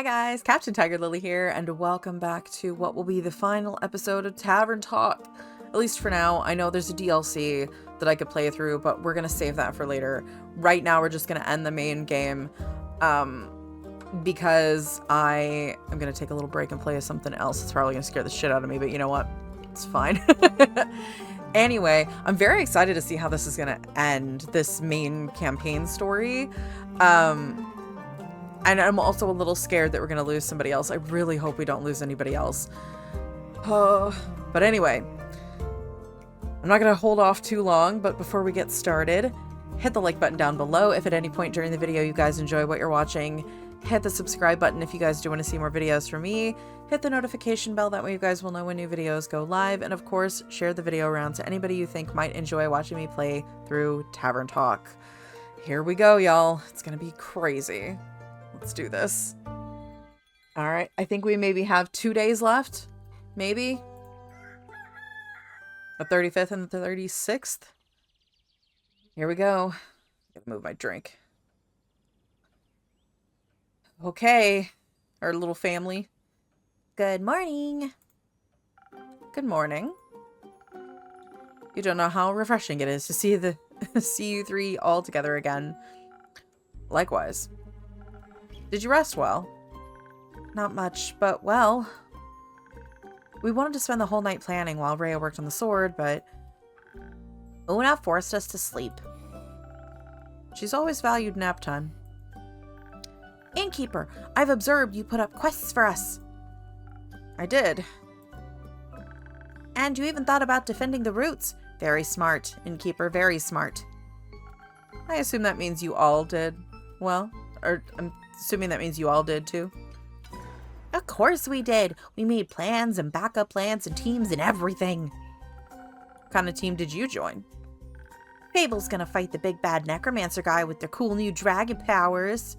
Hi guys, Captain TigerLily here, and welcome back to what will be the final episode of Tavern Talk. At least for now. I know there's a DLC that I could play through, but we're gonna save that for later. Right now, we're just gonna end the main game, because I am gonna take a little break and play something else. It's probably gonna scare the shit out of me, but you know what? It's fine. Anyway, I'm very excited to see how this is gonna end, this main campaign story. And I'm also a little scared that we're going to lose somebody else. I really hope we don't lose anybody else. But anyway, I'm not going to hold off too long, but before we get started, hit the like button down below if at any point during the video you guys enjoy what you're watching. Hit the subscribe button if you guys do want to see more videos from me. Hit the notification bell, that way you guys will know when new videos go live. And of course, share the video around to anybody you think might enjoy watching me play through Tavern Talk. Here we go, y'all. It's going to be crazy. Let's do this. All right, I think we maybe have 2 days left. Maybe. The 35th and the 36th. Here we go. Gotta move my drink. Okay, our little family. Good morning. Good morning. You don't know how refreshing it is to see you three all together again. Likewise. Did you rest well? Not much, but well. We wanted to spend the whole night planning while Rhea worked on the sword, but Una forced us to sleep. She's always valued nap time. Innkeeper, I've observed you put up quests for us. I did. And you even thought about defending the roots. Very smart, Innkeeper, very smart. I assume that means you all did. Well, or I'm assuming that means you all did too. Of course we did. We made plans and backup plans and teams and everything. What kind of team did you join? Fable's gonna fight the big bad necromancer guy with their cool new dragon powers.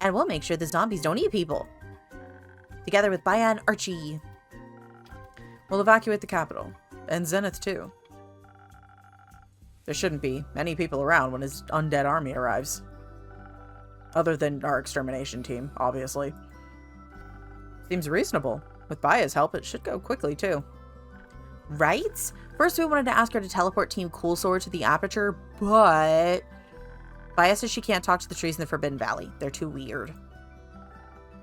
And we'll make sure the zombies don't eat people. Together with Baya and Archie. We'll evacuate the capital. And Zenith too. There shouldn't be many people around when his undead army arrives. Other than our extermination team, obviously. Seems reasonable. With Baya's help, it should go quickly, too. Right? First, we wanted to ask her to teleport Team Coolsword to the Aperture, but Baya says she can't talk to the trees in the Forbidden Valley. They're too weird.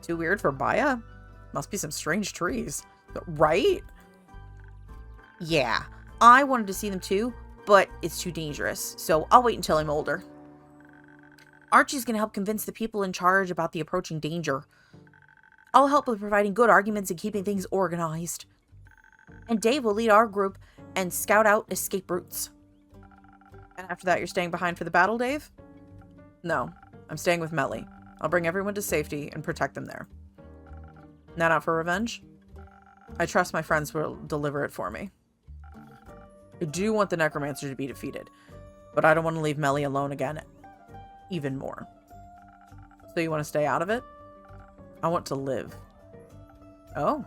Too weird for Baya? Must be some strange trees. Right? Yeah. I wanted to see them, too, but it's too dangerous, so I'll wait until I'm older. Archie's going to help convince the people in charge about the approaching danger. I'll help with providing good arguments and keeping things organized. And Dave will lead our group and scout out escape routes. And after that, you're staying behind for the battle, Dave? No, I'm staying with Melly. I'll bring everyone to safety and protect them there. Not out for revenge? I trust my friends will deliver it for me. I do want the necromancer to be defeated, but I don't want to leave Melly alone again. Even more. So you want to stay out of it? I want to live. Oh.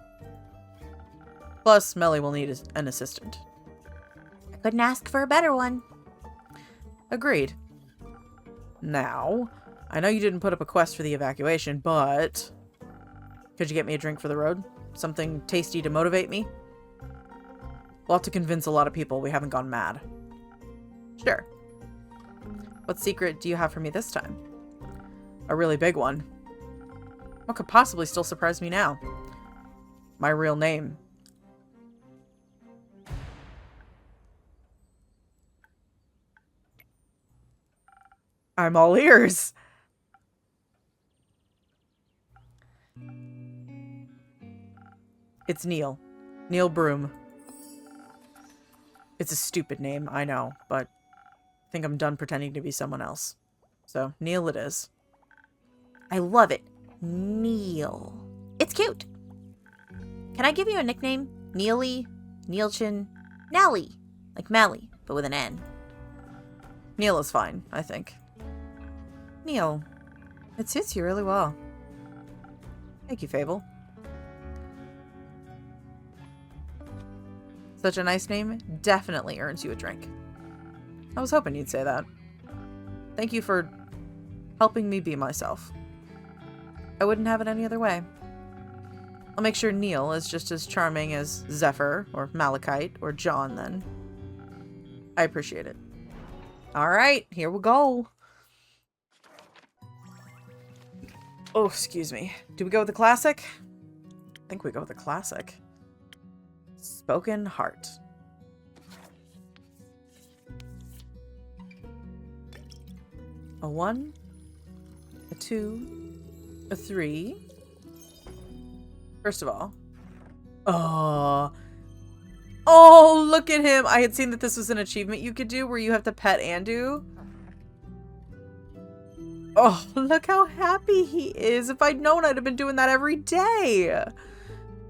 Plus, Melly will need an assistant. I couldn't ask for a better one. Agreed. Now, I know you didn't put up a quest for the evacuation, but could you get me a drink for the road? Something tasty to motivate me? We'll have to convince a lot of people we haven't gone mad. Sure. What secret do you have for me this time? A really big one. What could possibly still surprise me now? My real name. I'm all ears. It's Neil. Neil Broom. It's a stupid name, I know, but I think I'm done pretending to be someone else. So, Neil it is. I love it. Neil. It's cute. Can I give you a nickname? Neely, Neilchin, Nelly. Like Melly, but with an N. Neil is fine, I think. Neil. It suits you really well. Thank you, Fable. Such a nice name definitely earns you a drink. I was hoping you'd say that. Thank you for helping me be myself. I wouldn't have it any other way. I'll make sure Neil is just as charming as Zephyr, or Malachite, or John, then. I appreciate it. Alright, here we go. Oh, excuse me. Do we go with the classic? I think we go with the classic. Spoken Heart. A 1, a 2, a 3. First of all. Oh, look at him. I had seen that this was an achievement you could do where you have to pet Andu. Oh, look how happy he is. If I'd known, I'd have been doing that every day.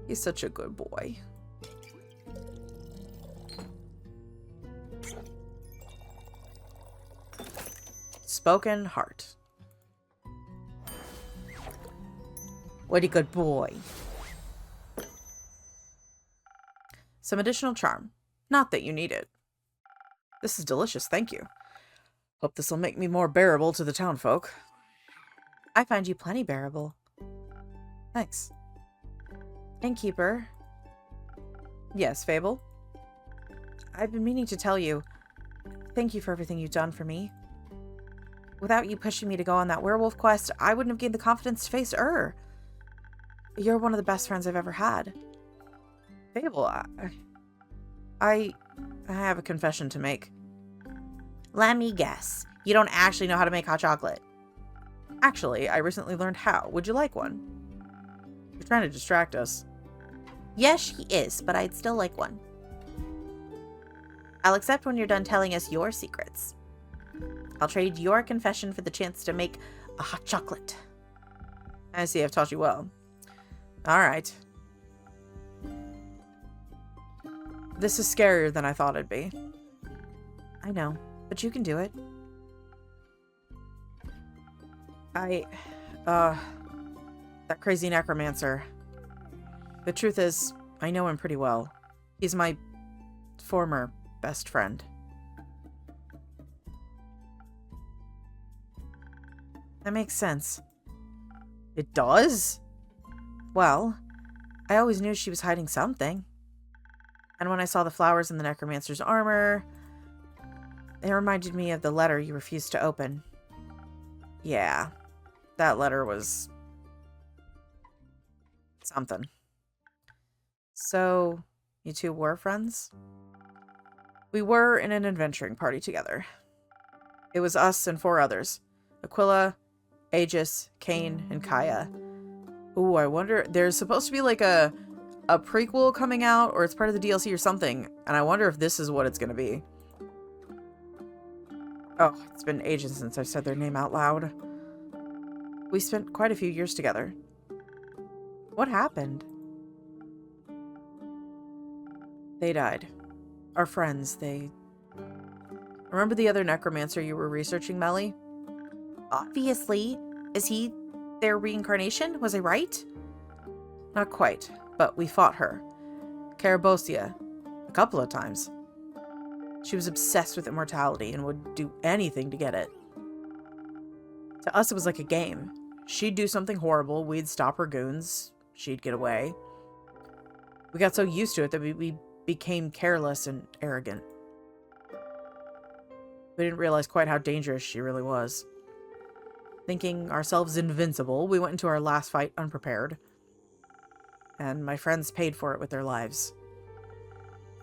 He's such a good boy. Spoken Heart. What a good boy. Some additional charm. Not that you need it. This is delicious, thank you. Hope this will make me more bearable to the townfolk. I find you plenty bearable. Thanks. Innkeeper. Yes, Fable? I've been meaning to tell you, thank you for everything you've done for me. Without you pushing me to go on that werewolf quest, I wouldn't have gained the confidence to face Ur. You're one of the best friends I've ever had. Fable, I have a confession to make. Let me guess. You don't actually know how to make hot chocolate. Actually, I recently learned how. Would you like one? You're trying to distract us. Yes, she is, but I'd still like one. I'll accept when you're done telling us your secrets. I'll trade your confession for the chance to make a hot chocolate. I see, I've taught you well. Alright. This is scarier than I thought it'd be. I know, but you can do it. That crazy necromancer. The truth is, I know him pretty well. He's my former best friend. That makes sense. It does? Well, I always knew she was hiding something. And when I saw the flowers in the necromancer's armor, it reminded me of the letter you refused to open. Yeah, that letter was something. So, you two were friends? We were in an adventuring party together. It was us and 4 others. Aquila, Aegis, Cain, and Kaya. Ooh, I wonder... There's supposed to be like a prequel coming out, or it's part of the DLC or something, and I wonder if this is what it's gonna be. Oh, it's been ages since I've said their name out loud. We spent quite a few years together. What happened? They died. Our friends, they... Remember the other necromancer you were researching, Melly? Obviously. Is he their reincarnation? Was I right? Not quite, but we fought her. Carabosia. A couple of times. She was obsessed with immortality and would do anything to get it. To us, it was like a game. She'd do something horrible, we'd stop her goons, she'd get away. We got so used to it that we became careless and arrogant. We didn't realize quite how dangerous she really was. Thinking ourselves invincible, we went into our last fight unprepared. And my friends paid for it with their lives.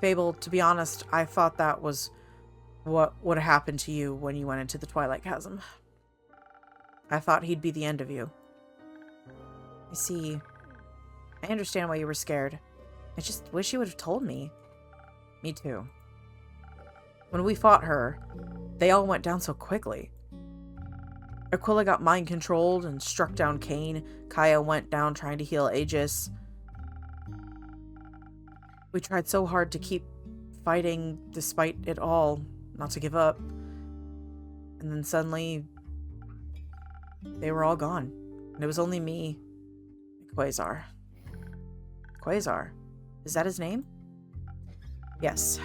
Fable, to be honest, I thought that was what would happen to you when you went into the Twilight Chasm. I thought he'd be the end of you. You see, I understand why you were scared. I just wish you would have told me. Me too. When we fought her, they all went down so quickly. Aquila got mind-controlled and struck down Cain. Kaya went down trying to heal Aegis. We tried so hard to keep fighting despite it all, not to give up. And then suddenly, they were all gone. And it was only me and Quasar. Quasar. Is that his name? Yes.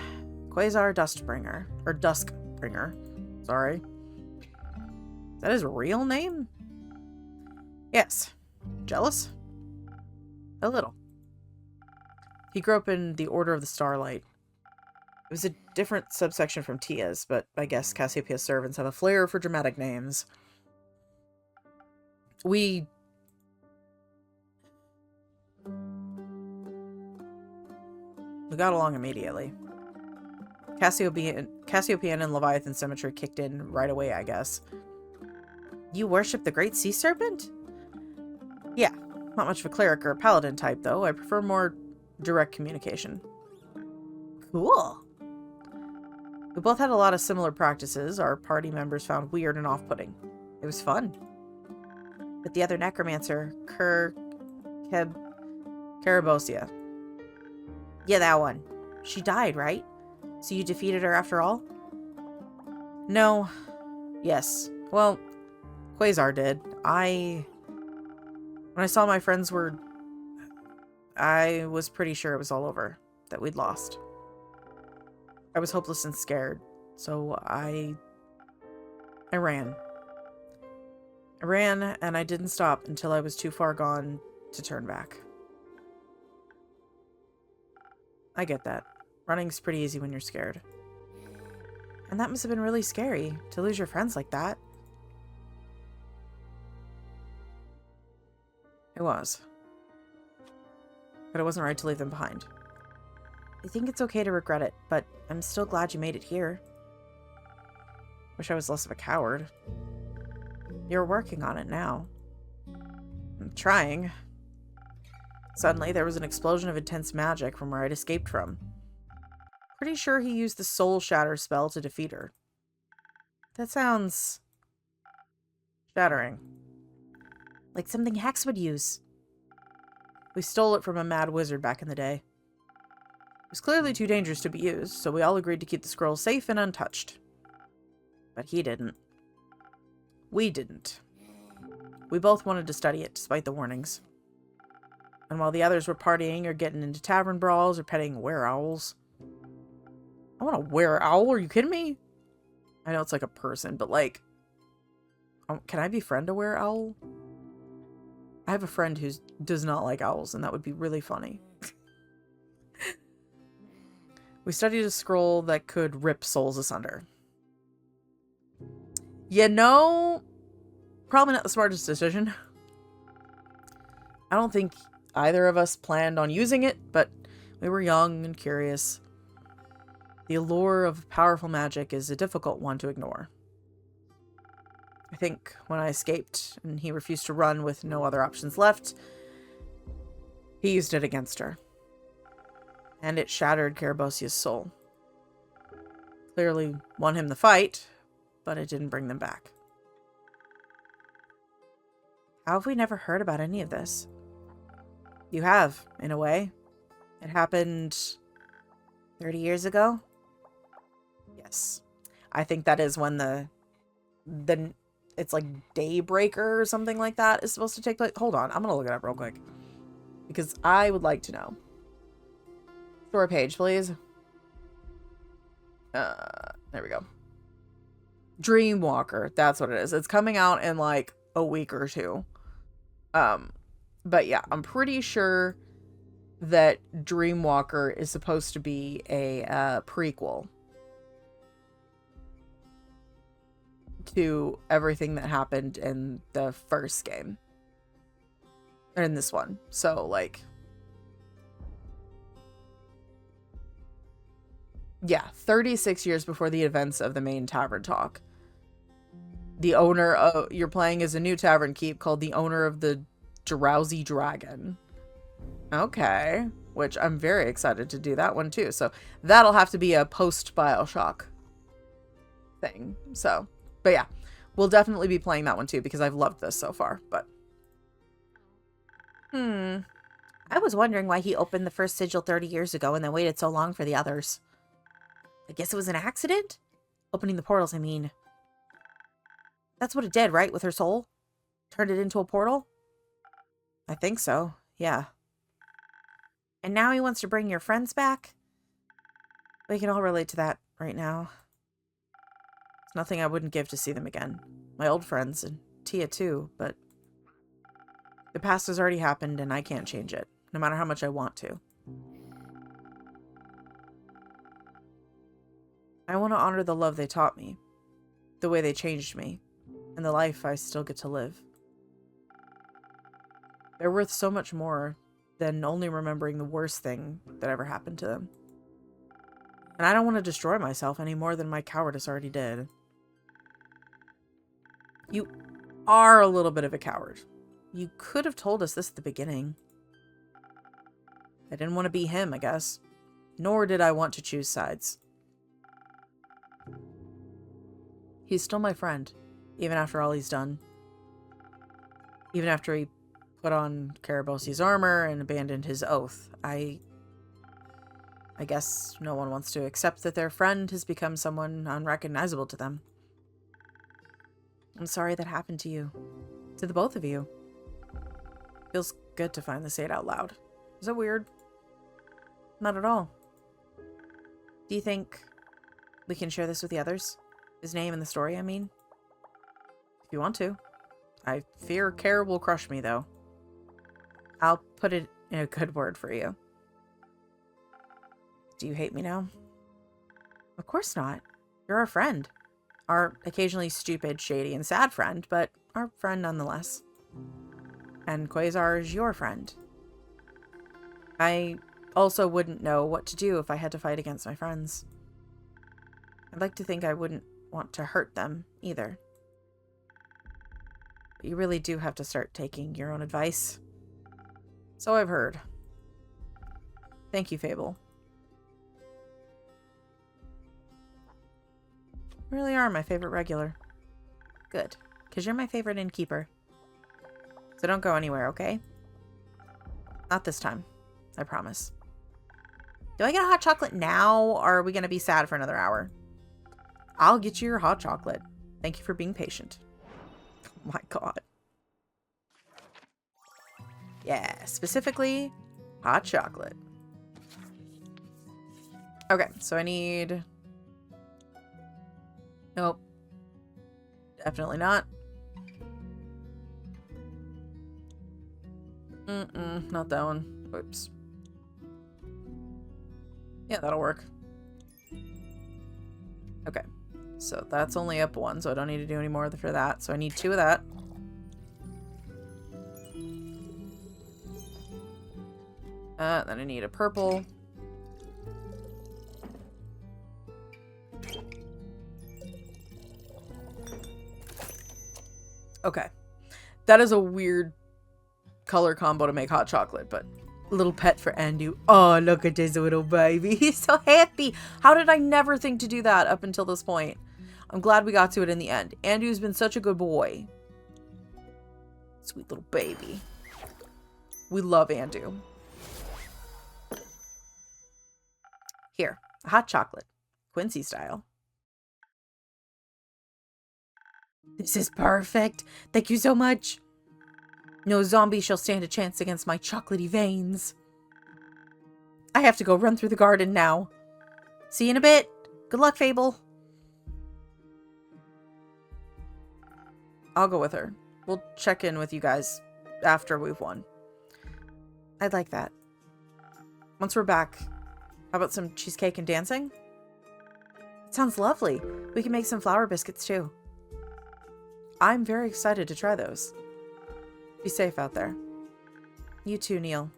Quasar Dustbringer. Or Duskbringer. Sorry. Is that his real name? Yes. Jealous? A little. He grew up in the Order of the Starlight. It was a different subsection from Tia's, but I guess Cassiopeia's servants have a flair for dramatic names. We got along immediately. Cassiopeian and Leviathan symmetry kicked in right away, I guess. You worship the Great Sea Serpent? Yeah, not much of a cleric or a paladin type, though. I prefer more direct communication. Cool. We both had a lot of similar practices our party members found weird and off-putting. It was fun. But the other necromancer, Carabosia. Yeah, that one. She died, right? So you defeated her after all? No. Yes. Well, Quasar did. When I saw my friends were... I was pretty sure it was all over. That we'd lost. I was hopeless and scared. So I ran. I ran, and I didn't stop until I was too far gone to turn back. I get that. Running's pretty easy when you're scared. And that must have been really scary, to lose your friends like that. It was. But it wasn't right to leave them behind. I think it's okay to regret it, but I'm still glad you made it here. Wish I was less of a coward. You're working on it now. I'm trying. Suddenly, there was an explosion of intense magic from where I'd escaped from. Pretty sure he used the Soul Shatter spell to defeat her. That sounds... shattering. Like something Hex would use. We stole it from a mad wizard back in the day. It was clearly too dangerous to be used, so we all agreed to keep the scroll safe and untouched. But he didn't. We didn't. We both wanted to study it, despite the warnings. And while the others were partying or getting into tavern brawls or petting were-owls... I want a were-owl? Are you kidding me? I know it's like a person, but like... can I befriend a were-owl? I have a friend who does not like owls, and that would be really funny. We studied a scroll that could rip souls asunder. You know, probably not the smartest decision. I don't think either of us planned on using it, but we were young and curious. The allure of powerful magic is a difficult one to ignore. I think when I escaped and he refused to run with no other options left, he used it against her. And it shattered Carabosia's soul. Clearly won him the fight, but it didn't bring them back. How have we never heard about any of this? You have, in a way. It happened 30 years ago? Yes. I think that is when the it's like Daybreaker or something like that is supposed to take place. Hold on, I'm gonna look it up real quick. Because I would like to know. Story page, please. There we go. Dreamwalker, that's what it is. It's coming out in like a week or two. But yeah, I'm pretty sure that Dreamwalker is supposed to be a prequel to everything that happened in the first game. Or in this one. So, like... yeah, 36 years before the events of the main tavern talk. The owner of... you're playing as a new tavern keep called the owner of the Drowsy Dragon. Okay. Which I'm very excited to do that one too. So, that'll have to be a post-Bioshock thing. So... but yeah, we'll definitely be playing that one too because I've loved this so far, but... I was wondering why he opened the first sigil 30 years ago and then waited so long for the others. I guess it was an accident? Opening the portals, I mean. That's what it did, right? With her soul? Turned it into a portal? I think so, yeah. And now he wants to bring your friends back? We can all relate to that right now. Nothing I wouldn't give to see them again. My old friends, and Tia too, but The past has already happened, and I can't change it, no matter how much I want to. I want to honor the love they taught me, the way they changed me, and the life I still get to live. They're worth so much more than only remembering the worst thing that ever happened to them. And I don't want to destroy myself any more than my cowardice already did. You are a little bit of a coward. You could have told us this at the beginning. I didn't want to be him, I guess. Nor did I want to choose sides. He's still my friend, even after all he's done. Even after he put on Karabosi's armor and abandoned his oath. I guess no one wants to accept that their friend has become someone unrecognizable to them. I'm sorry that happened to you. To the both of you. Feels good to finally say it out loud. Is that weird? Not at all. Do you think we can share this with the others? His name and the story, I mean? If you want to. I fear care will crush me, though. I'll put it in a good word for you. Do you hate me now? Of course not. You're our friend. Our occasionally stupid, shady, and sad friend, but our friend nonetheless. And Quasar is your friend. I also wouldn't know what to do if I had to fight against my friends. I'd like to think I wouldn't want to hurt them, either. But you really do have to start taking your own advice. So I've heard. Thank you, Fable. You really are my favorite regular. Good, because you're my favorite innkeeper. So don't go anywhere, okay? Not this time. I promise. Do I get a hot chocolate now, or are we going to be sad for another hour? I'll get you your hot chocolate. Thank you for being patient. Oh my god. Yeah, specifically, hot chocolate. Okay, so I need... Nope. Definitely not. Not that one. Whoops. Yeah, that'll work. Okay. So that's only up one, so I don't need to do any more for that. So I need 2 of that. Then I need a purple. Okay. That is a weird color combo to make hot chocolate, but little pet for Andu. Oh, look at this little baby. He's so happy. How did I never think to do that up until this point? I'm glad we got to it in the end. Andu's been such a good boy. Sweet little baby. We love Andu. Here, a hot chocolate. Quincy style. This is perfect. Thank you so much. No zombie shall stand a chance against my chocolatey veins. I have to go run through the garden now. See you in a bit. Good luck, Fable. I'll go with her. We'll check in with you guys after we've won. I'd like that. Once we're back, how about some cheesecake and dancing? It sounds lovely. We can make some flour biscuits too. I'm very excited to try those. Be safe out there. You too, Neil.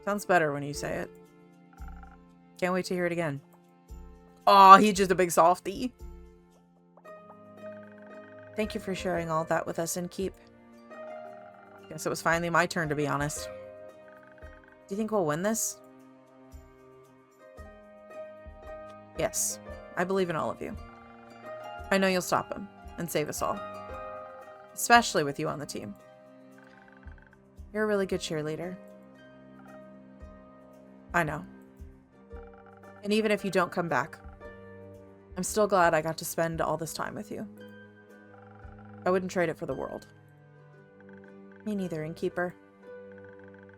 Sounds better when you say it. Can't wait to hear it again. Aw, he's just a big softie. Thank you for sharing all that with us, Innkeep. Guess it was finally my turn, to be honest. Do you think we'll win this? Yes, I believe in all of you. I know you'll stop him and save us all. Especially with you on the team. You're a really good cheerleader. I know. And even if you don't come back, I'm still glad I got to spend all this time with you. I wouldn't trade it for the world. Me neither, Innkeeper.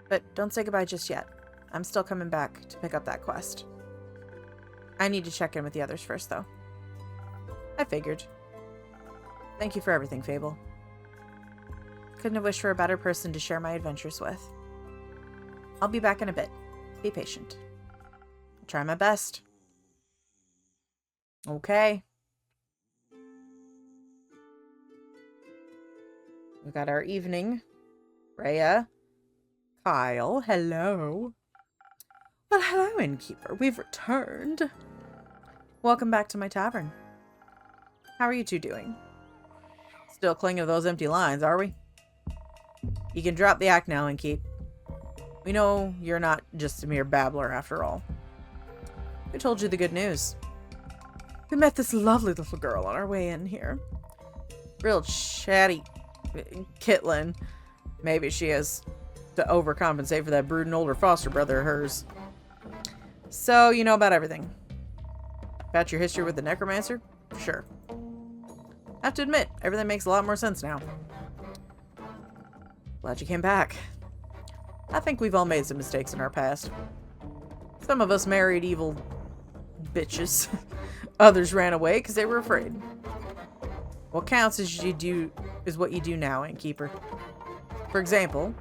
But don't say goodbye just yet. I'm still coming back to pick up that quest. I need to check in with the others first, though. I figured. Thank you for everything, Fable. Couldn't have wished for a better person to share my adventures with. I'll be back in a bit. Be patient. I'll try my best. Okay. We got our evening. Rhea. Kyle. Hello. Well, hello, innkeeper. We've returned. Welcome back to my tavern. How are you two doing? Still clinging to those empty lines, are we? You can drop the act now, innkeep. We know you're not just a mere babbler after all. Who told you the good news? We met this lovely little girl on our way in here. Real chatty kitlin. Maybe she has to overcompensate for that brooding older foster brother of hers. So, you know about everything. About your history with the necromancer? Sure. I have to admit, everything makes a lot more sense now. Glad you came back. I think we've all made some mistakes in our past. Some of us married evil bitches. Others ran away because they were afraid. What counts is what you do now, innkeeper. For example,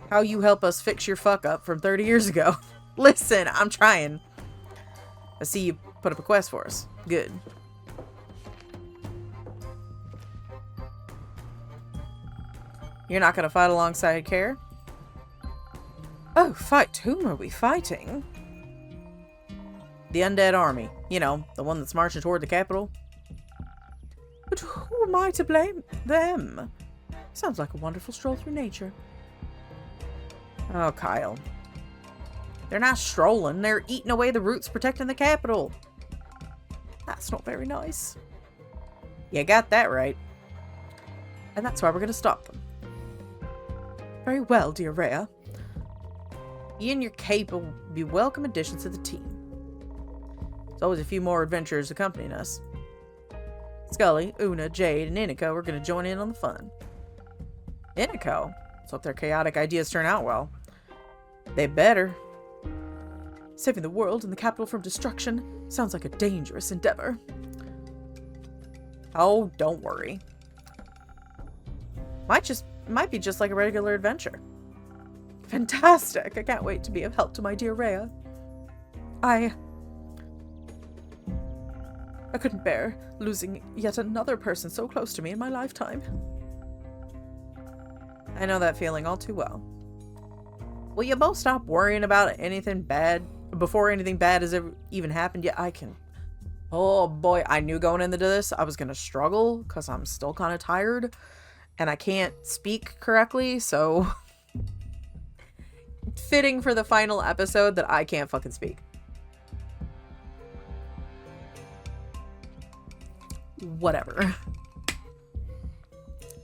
how you help us fix your fuck up from 30 years ago. Listen, I'm trying. I see you put up a quest for us. Good. You're not going to fight alongside Care? Oh, fight? Whom are we fighting? The undead army. You know, the one that's marching toward the capital. But who am I to blame them? Sounds like a wonderful stroll through nature. Oh, Kyle. They're not strolling. They're eating away the roots protecting the capital. That's not very nice. You got that right. And that's why we're going to stop them. Very well, dear Rhea. You and your cape will be welcome additions to the team. There's always a few more adventurers accompanying us. Scully, Una, Jade, and Inico are going to join in on the fun. Inico? Let's hope their chaotic ideas turn out well. They better. Saving the world and the capital from destruction sounds like a dangerous endeavor. Oh, don't worry. Might be just like a regular adventure. Fantastic! I can't wait to be of help to my dear Rhea. I couldn't bear losing yet another person so close to me in my lifetime. I know that feeling all too well. Will you both stop worrying about anything bad before anything bad has ever even happened? Yeah, I can. Oh boy, I knew going into this I was gonna struggle because I'm still kind of tired and I can't speak correctly, so fitting for the final episode that I can't fucking speak. Whatever.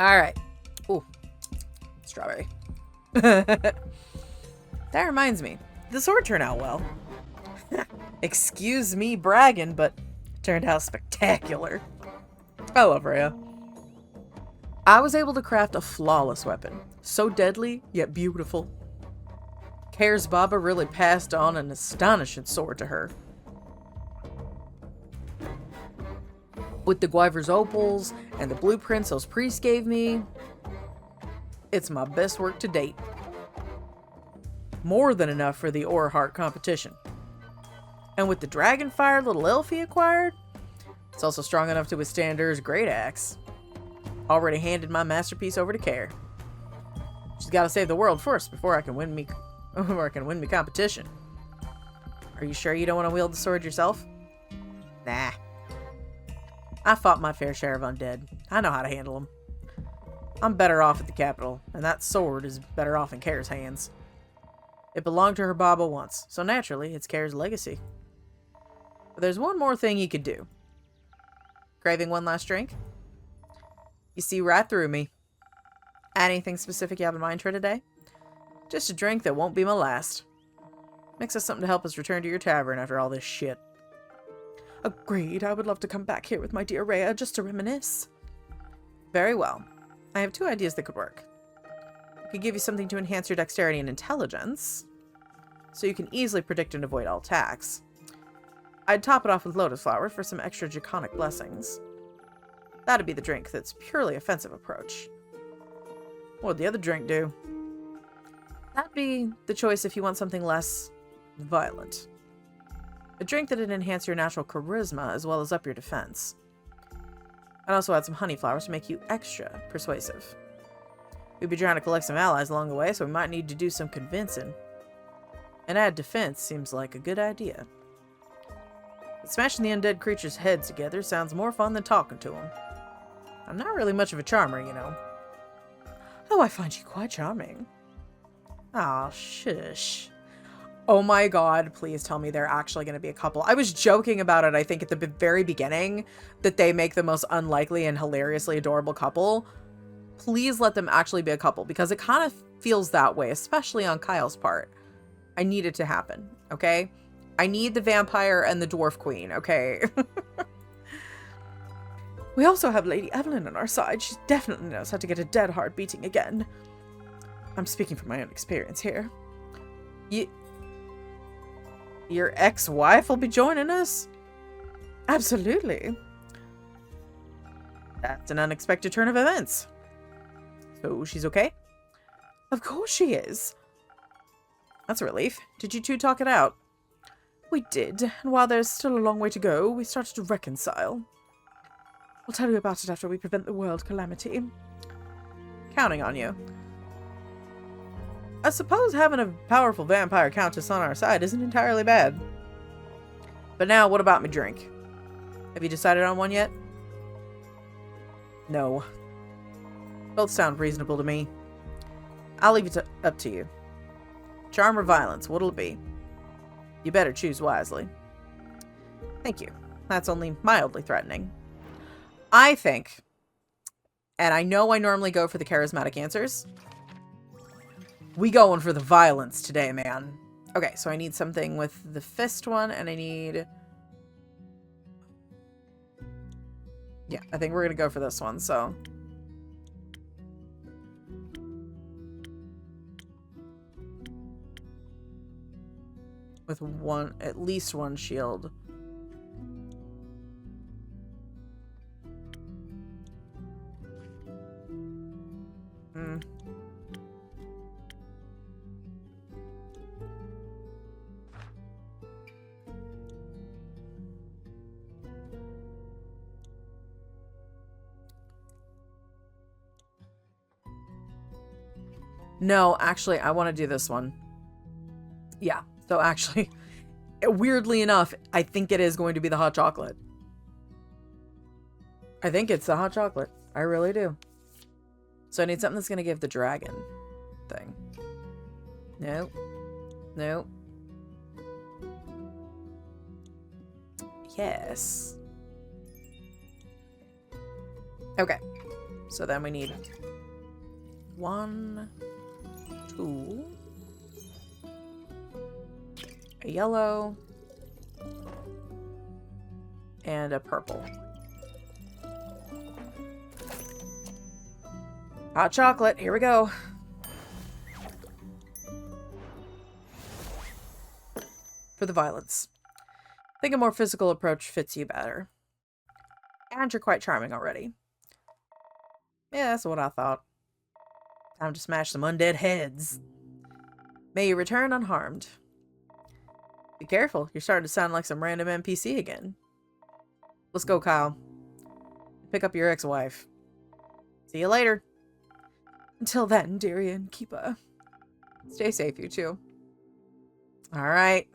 Alright. Ooh. Strawberry. That reminds me. The sword turned out well. Excuse me bragging, but it turned out spectacular. I love Rhea. I was able to craft a flawless weapon. So deadly, yet beautiful. Care's Baba really passed on an astonishing sword to her. With the Gwyver's opals and the blueprints those priests gave me, it's my best work to date. More than enough for the Orheart competition. And with the Dragonfire little elf he acquired, it's also strong enough to withstand Ur's great axe. Already handed my masterpiece over to Care. She's got to save the world first before I can win me competition. Are you sure you don't want to wield the sword yourself? Nah. I fought my fair share of undead. I know how to handle them. I'm better off at the capital, and that sword is better off in Care's hands. It belonged to her Baba once, so naturally, it's Care's legacy. But there's one more thing you could do. Craving one last drink? You see right through me. Anything specific you have in mind for today? Just a drink that won't be my last. Makes us something to help us return to your tavern after all this shit. Agreed. I would love to come back here with my dear Rhea just to reminisce. Very well. I have two ideas that could work. I could give you something to enhance your dexterity and intelligence, so you can easily predict and avoid all attacks. I'd top it off with lotus flower for some extra draconic blessings. That'd be the drink that's purely offensive approach. What'd the other drink do? That'd be the choice if you want something less violent. A drink that'd enhance your natural charisma as well as up your defense. I'd also add some honey flowers to make you extra persuasive. We'd be trying to collect some allies along the way, so we might need to do some convincing. And add defense seems like a good idea. But smashing the undead creatures' heads together sounds more fun than talking to them. I'm not really much of a charmer, you know. Oh, I find you quite charming. Aw, shush. Oh my god, please tell me they're actually going to be a couple. I was joking about it, I think, at the very beginning, that they make the most unlikely and hilariously adorable couple. Please let them actually be a couple, because it kind of feels that way, especially on Kyle's part. I need it to happen, okay? I need the vampire and the dwarf queen, okay? We also have Lady Evelyn on our side. She definitely knows how to get a dead heart beating again. I'm speaking from my own experience here. Your ex-wife will be joining us? Absolutely. That's an unexpected turn of events. So she's okay? Of course she is. That's a relief. Did you two talk it out? We did, and while there's still a long way to go, we started to reconcile. I'll tell you about it after we prevent the world calamity. Counting on you. I suppose having a powerful vampire countess on our side isn't entirely bad. But now, what about my drink? Have you decided on one yet? No. Both sound reasonable to me. I'll leave it up to you. Charm or violence, what'll it be? You better choose wisely. Thank you. That's only mildly threatening. I think, and I know I normally go for the charismatic answers, we going for the violence today, man. Okay, so I need something with the fist one, and I need... Yeah, I think we're going to go for this one, so... With one, at least one shield. No, actually, I want to do this one. Yeah, so actually, weirdly enough, I think it is going to be the hot chocolate. I think it's the hot chocolate. I really do. So I need something that's going to give the dragon thing. Nope. Nope. Yes. Okay. So then we need 1, 2, a yellow, and a purple. Hot chocolate, here we go. For the violence. I think a more physical approach fits you better. And you're quite charming already. Yeah, that's what I thought. Time to smash some undead heads. May you return unharmed. Be careful, you're starting to sound like some random NPC again. Let's go, Kyle. Pick up your ex-wife. See you later. Until then, dearie and keeper. Stay safe, you two. Alright.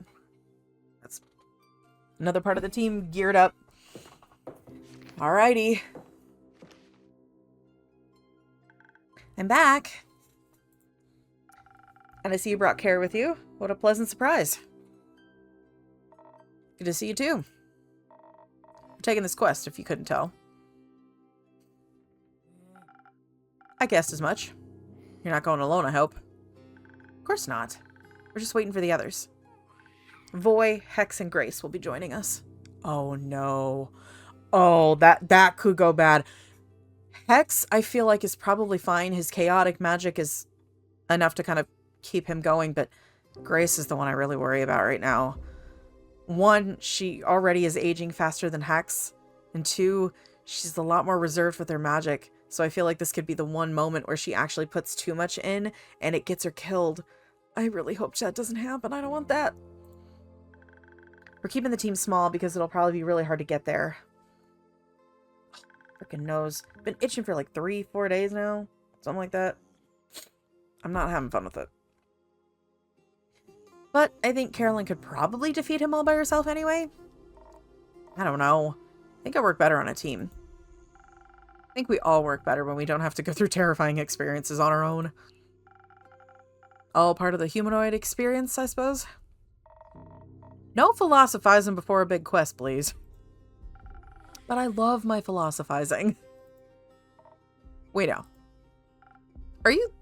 That's another part of the team geared up. Alrighty. I'm back. And I see you brought Care with you. What a pleasant surprise. Good to see you too. I'm taking this quest, if you couldn't tell. I guessed as much. You're not going alone, I hope. Of course not. We're just waiting for the others. Voy, Hex, and Grace will be joining us. Oh no. Oh, that could go bad. Hex, I feel like, is probably fine. His chaotic magic is enough to kind of keep him going, but Grace is the one I really worry about right now. 1, she already is aging faster than Hex, and 2, she's a lot more reserved with her magic, So I feel like this could be the one moment where she actually puts too much in and it gets her killed. I really hope that doesn't happen. I don't want that. We're keeping the team small because it'll probably be really hard to get there. Freaking nose. Been itching for like 3-4 days now. Something like that. I'm not having fun with it. But I think Carolyn could probably defeat him all by herself anyway. I don't know. I think I work better on a team. I think we all work better when we don't have to go through terrifying experiences on our own. All part of the humanoid experience, I suppose. No philosophizing before a big quest, please. But I love my philosophizing. Wait now. Are you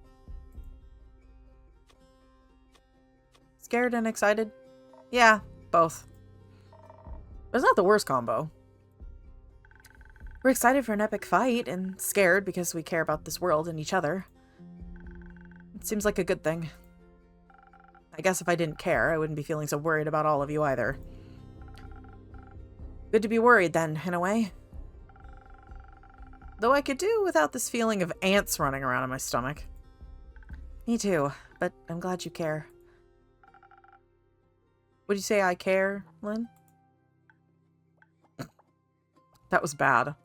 scared and excited? Yeah, both. But it's not the worst combo. We're excited for an epic fight and scared because we care about this world and each other. It seems like a good thing. I guess if I didn't care, I wouldn't be feeling so worried about all of you either. Good to be worried then, in a way. Though I could do without this feeling of ants running around in my stomach. Me too, but I'm glad you care. Would you say I care, Lynn? That was bad.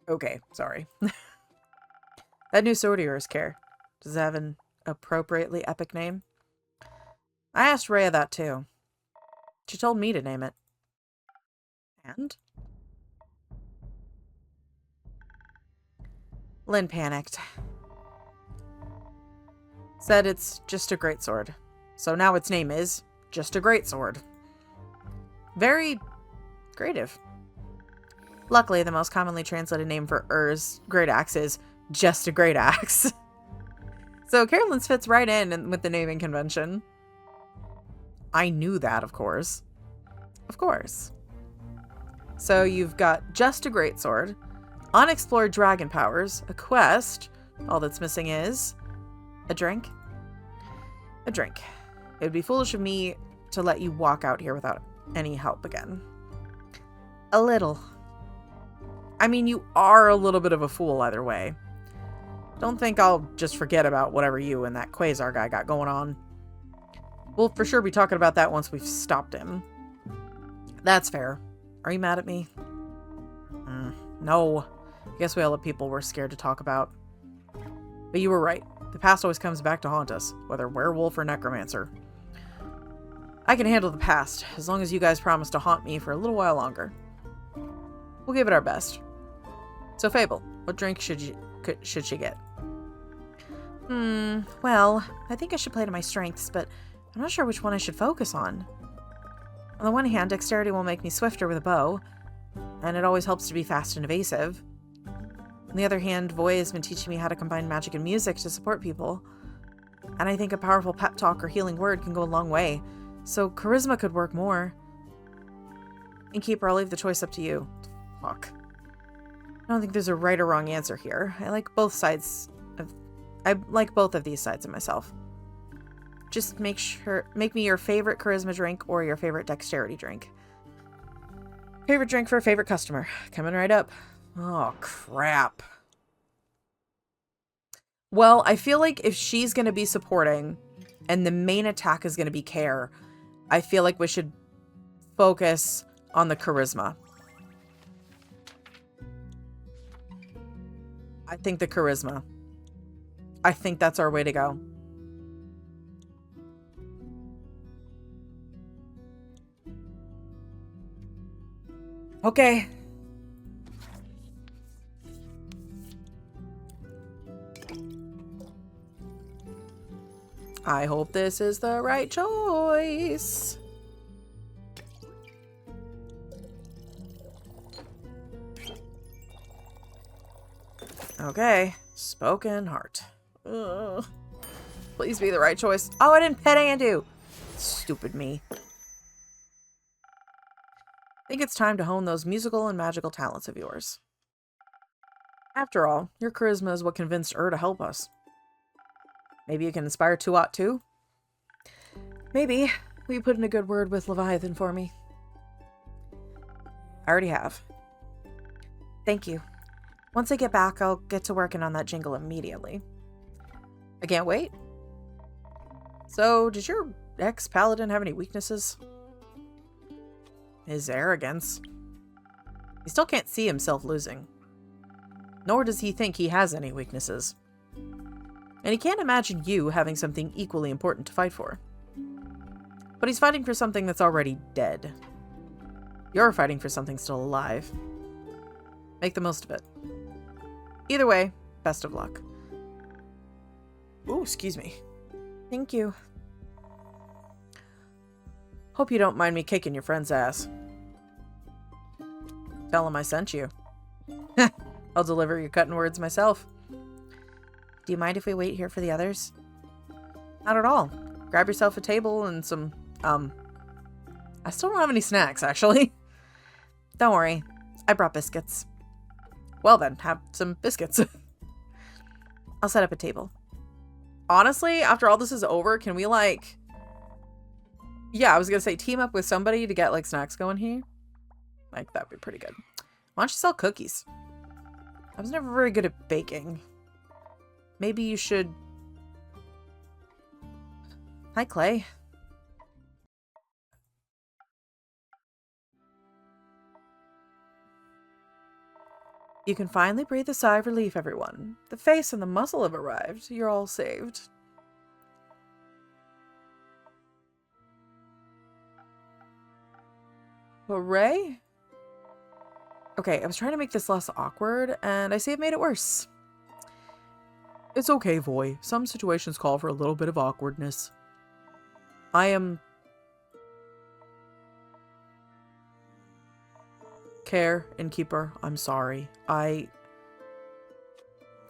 Okay, sorry. That new sword of yours, Care. Does it have an appropriately epic name? I asked Rhea that too. She told me to name it. And? Lynn panicked. Said it's just a greatsword. So now its name is just a greatsword. Very creative. Luckily, the most commonly translated name for Ur's great axe is just a great axe. So Carolyn's fits right in with the naming convention. I knew that, of course. Of course. So you've got just a greatsword, unexplored dragon powers, a quest. All that's missing is a drink. A drink. It would be foolish of me to let you walk out here without any help again. A little. I mean, you are a little bit of a fool either way. Don't think I'll just forget about whatever you and that Quasar guy got going on. We'll for sure be talking about that once we've stopped him. That's fair. Are you mad at me? No. I guess we all have people we're scared to talk about. But you were right. The past always comes back to haunt us, whether werewolf or necromancer. I can handle the past, as long as you guys promise to haunt me for a little while longer. We'll give it our best. So, Fable, what drink should she get? Well, I think I should play to my strengths, but I'm not sure which one I should focus on. On the one hand, dexterity will make me swifter with a bow, and it always helps to be fast and evasive. On the other hand, Voy has been teaching me how to combine magic and music to support people, and I think a powerful pep talk or healing word can go a long way, so charisma could work more. Innkeeper, I'll leave the choice up to you. Fuck. I don't think there's a right or wrong answer here. I like both of these sides of myself. Just make me your favorite charisma drink or your favorite dexterity drink. Favorite drink for a favorite customer. Coming right up. Oh, crap. Well, I feel like if she's going to be supporting and the main attack is going to be care, I feel like we should focus on the charisma. I think the charisma. I think that's our way to go. Okay. I hope this is the right choice. Okay. Spoken heart. Ugh. Please be the right choice. Oh, I didn't pet Andu. Stupid me. I think it's time to hone those musical and magical talents of yours. After all, your charisma is what convinced to help us. Maybe you can inspire Tuat too? Maybe. Will you put in a good word with Leviathan for me? I already have. Thank you. Once I get back, I'll get to working on that jingle immediately. I can't wait. So, did your ex-paladin have any weaknesses? His arrogance. He still can't see himself losing. Nor does he think he has any weaknesses. And he can't imagine you having something equally important to fight for. But he's fighting for something that's already dead. You're fighting for something still alive. Make the most of it. Either way, best of luck. Ooh, excuse me. Thank you. Hope you don't mind me kicking your friend's ass. Tell him I sent you. I'll deliver your cutting words myself. Do you mind if we wait here for the others? Not at all. Grab yourself a table and some, I still don't have any snacks, actually. Don't worry. I brought biscuits. Well then, have some biscuits. I'll set up a table. Honestly, after all this is over, can we, like... Yeah, I was gonna say team up with somebody to get, like, snacks going here. Like, that'd be pretty good. Why don't you sell cookies? I was never very good at baking. Maybe you should... Hi, Clay. You can finally breathe a sigh of relief, everyone. The face and the muscle have arrived. You're all saved. Hooray? Okay, I was trying to make this less awkward, and I see I've made it worse. It's okay, Voy. Some situations call for a little bit of awkwardness. I am... Care, innkeeper, I'm sorry. It's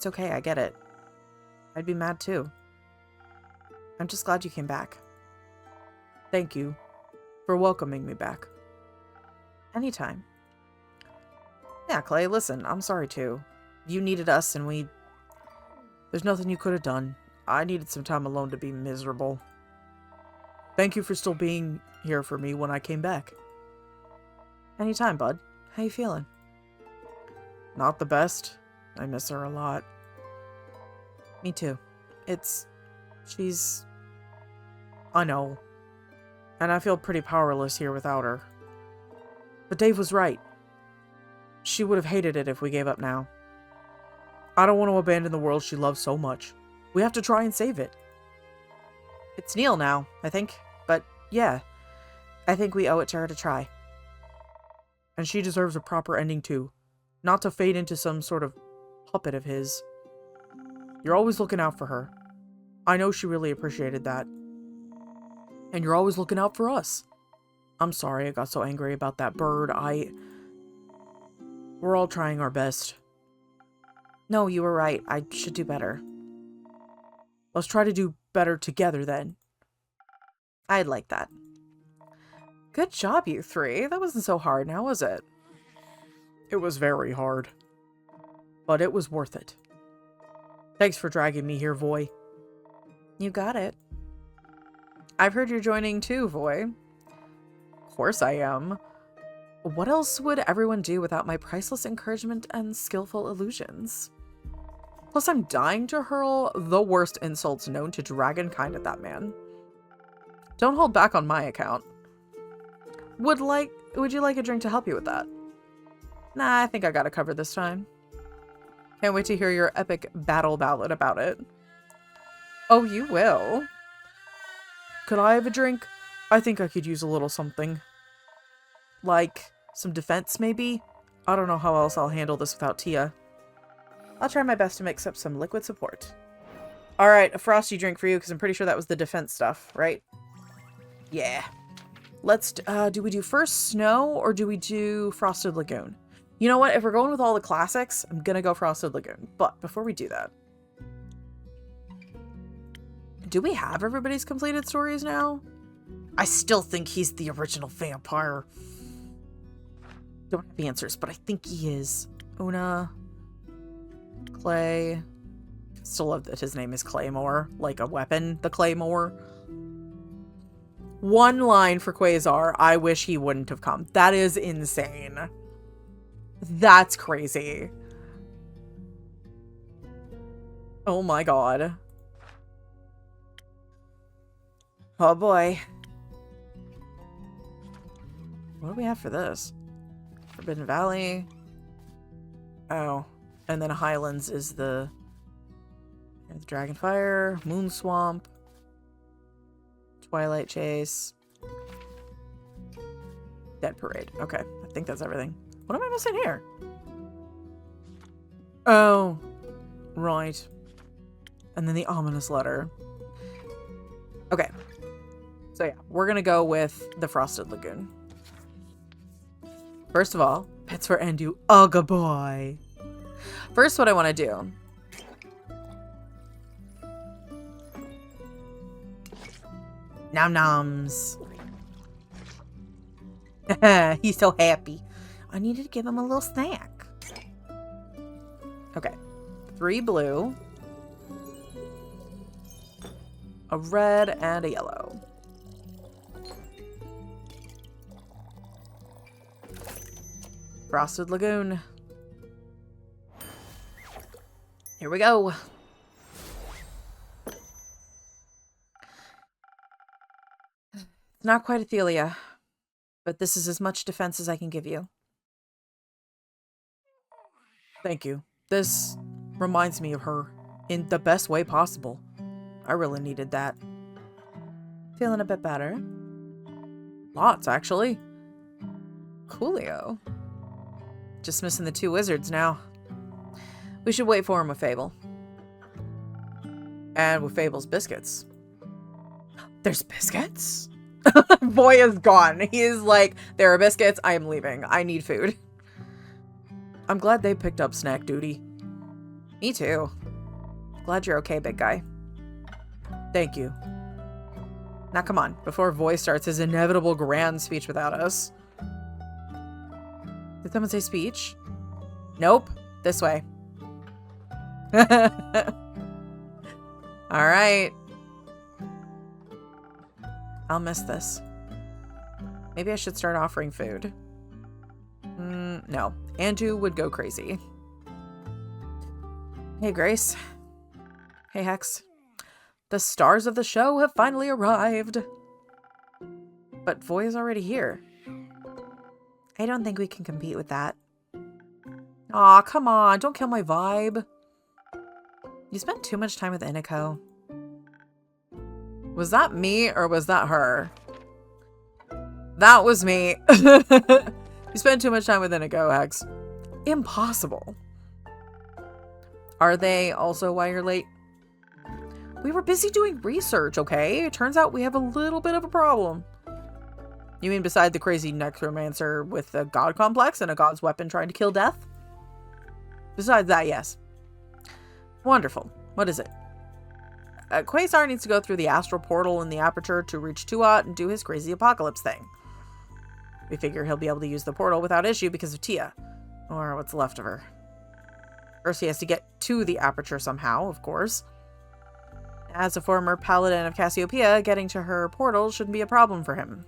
okay, I get it. I'd be mad too. I'm just glad you came back. Thank you for welcoming me back. Anytime. Yeah, Clay, listen, I'm sorry too. You needed us and there's nothing you could have done. I needed some time alone to be miserable. Thank you for still being here for me when I came back. Anytime, bud. How you feeling? Not the best. I miss her a lot. Me too. She's... I know. And I feel pretty powerless here without her. But Dave was right. She would have hated it if we gave up now. I don't want to abandon the world she loves so much. We have to try and save it. It's Neil now, I think. But yeah, I think we owe it to her to try. And she deserves a proper ending too. Not to fade into some sort of puppet of his. You're always looking out for her. I know she really appreciated that. And you're always looking out for us. I'm sorry I got so angry about that bird. We're all trying our best. No, you were right. I should do better. Let's try to do better together then. I'd like that. Good job, you three. That wasn't so hard now, was it? It was very hard. But it was worth it. Thanks for dragging me here, Voy. You got it. I've heard you're joining too, Voy. Of course I am. What else would everyone do without my priceless encouragement and skillful illusions? Plus, I'm dying to hurl the worst insults known to dragonkind at that man. Don't hold back on my account. Would you like a drink to help you with that? Nah, I think I got it covered this time. Can't wait to hear your epic battle ballad about it. Oh, you will? Could I have a drink? I think I could use a little something. Like, some defense, maybe? I don't know how else I'll handle this without Tia. I'll try my best to mix up some liquid support. Alright, a frosty drink for you, because I'm pretty sure that was the defense stuff, right? Yeah. Let's, do we do first Snow, or do we do Frosted Lagoon? You know what, if we're going with all the classics, I'm gonna go Frosted Lagoon. But, before we do that... Do we have everybody's completed stories now? I still think he's the original vampire. Don't have answers, but I think he is. Una. Clay. Still love that his name is Claymore. Like a weapon, the Claymore. One line for Quasar. I wish he wouldn't have come. That is insane. That's crazy. Oh my god. Oh boy. What do we have for this? Forbidden Valley. Oh. And then Highlands is the Dragonfire, Moon Swamp, Twilight Chase, Dead Parade. Okay, I think that's everything. What am I missing here? Oh, right. And then the ominous letter. Okay. So yeah, we're gonna go with the Frosted Lagoon. First of all, pets for Endu. Ugga boy. First, what I want to do. Nom noms. He's so happy. I needed to give him a little snack. Okay. 3 blue. A red and a yellow. Frosted Lagoon. Here we go. It's not quite Athelia, but this is as much defense as I can give you. Thank you. This reminds me of her in the best way possible. I really needed that. Feeling a bit better? Lots, actually. Coolio. Just missing the 2 wizards now. We should wait for him with Fable. And with Fable's biscuits. There's biscuits? Boy is gone. He is like, there are biscuits. I am leaving. I need food. I'm glad they picked up snack duty. Me too. Glad you're okay, big guy. Thank you. Now come on, before Voice starts his inevitable grand speech without us. Did someone say speech? Nope. This way. Alright. I'll miss this. Maybe I should start offering food. No. Andu would go crazy. Hey, Grace. Hey, Hex. The stars of the show have finally arrived. But Voy is already here. I don't think we can compete with that. Aw, come on. Don't kill my vibe. You spent too much time with Inako. Was that me or was that her? That was me. You spent too much time with Inako, Hex. Impossible. Are they also why you're late? We were busy doing research, okay? It turns out we have a little bit of a problem. You mean beside the crazy necromancer with a god complex and a god's weapon trying to kill death? Besides that, yes. Wonderful. What is it? Quasar needs to go through the astral portal in the aperture to reach Tuat and do his crazy apocalypse thing. We figure he'll be able to use the portal without issue because of Tia. Or what's left of her. First he has to get to the aperture somehow, of course. As a former paladin of Cassiopeia, getting to her portal shouldn't be a problem for him.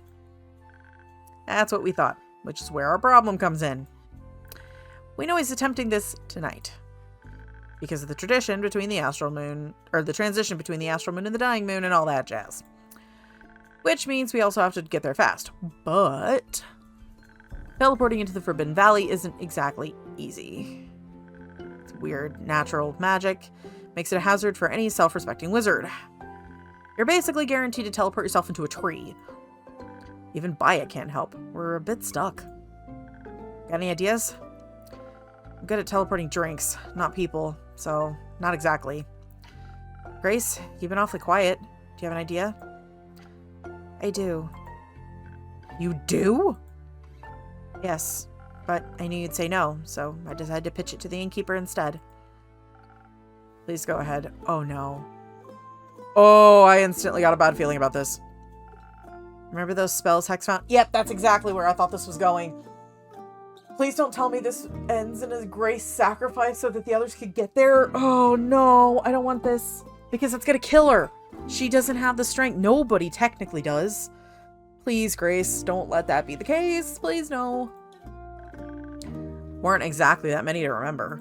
That's what we thought, which is where our problem comes in. We know he's attempting this tonight. Because of the tradition between the astral moon, or the transition between the astral moon and the dying moon and all that jazz. Which means we also have to get there fast. But teleporting into the Forbidden Valley isn't exactly easy. It's weird natural magic. Makes it a hazard for any self-respecting wizard. You're basically guaranteed to teleport yourself into a tree. Even Baya can't help. We're a bit stuck. Got any ideas? I'm good at teleporting drinks, not people, so not exactly. Grace, you've been awfully quiet. Do you have an idea? I do. You do? Yes, but I knew you'd say no, so I decided to pitch it to the innkeeper instead. Please go ahead. Oh no. Oh, I instantly got a bad feeling about this. Remember those spells Hex found? Yep, that's exactly where I thought this was going. Please don't tell me this ends in a Grace sacrifice so that the others could get there. Oh no, I don't want this. Because it's gonna kill her. She doesn't have the strength. Nobody technically does. Please, Grace, don't let that be the case. Please, no. Weren't exactly that many to remember.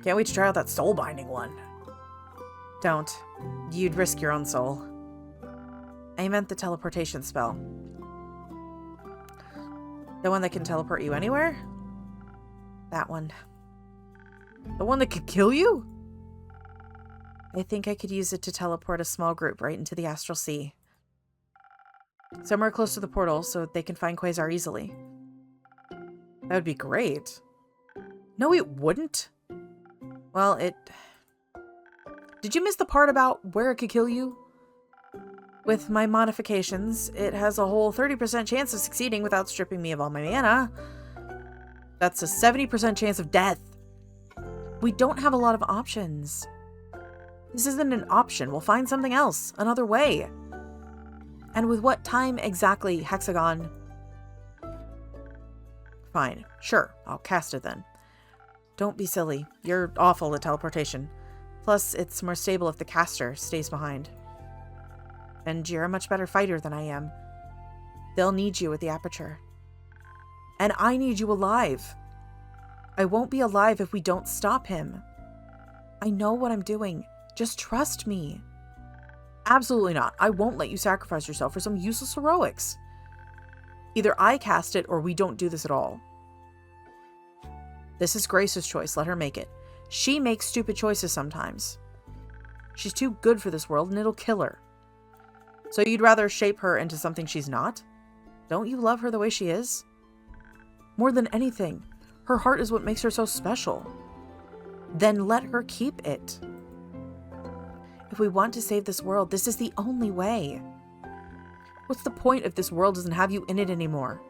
Can't wait to try out that soul binding one. Don't. You'd risk your own soul. I meant the teleportation spell. The one that can teleport you anywhere? That one. The one that could kill you? I think I could use it to teleport a small group right into the Astral Sea. Somewhere close to the portal so they can find Quasar easily. That would be great. No, it wouldn't. Well, Did you miss the part about where it could kill you? With my modifications, it has a whole 30% chance of succeeding without stripping me of all my mana. That's a 70% chance of death. We don't have a lot of options. This isn't an option. We'll find something else. Another way. And with what time exactly, Hexagon? Fine. Sure. I'll cast it then. Don't be silly. You're awful at teleportation. Plus, it's more stable if the caster stays behind. And you're a much better fighter than I am. They'll need you at the aperture. And I need you alive. I won't be alive if we don't stop him. I know what I'm doing. Just trust me. Absolutely not. I won't let you sacrifice yourself for some useless heroics. Either I cast it or we don't do this at all. This is Grace's choice. Let her make it. She makes stupid choices sometimes. She's too good for this world and it'll kill her. So you'd rather shape her into something she's not? Don't you love her the way she is? More than anything, her heart is what makes her so special. Then let her keep it. If we want to save this world, this is the only way. What's the point if this world doesn't have you in it anymore?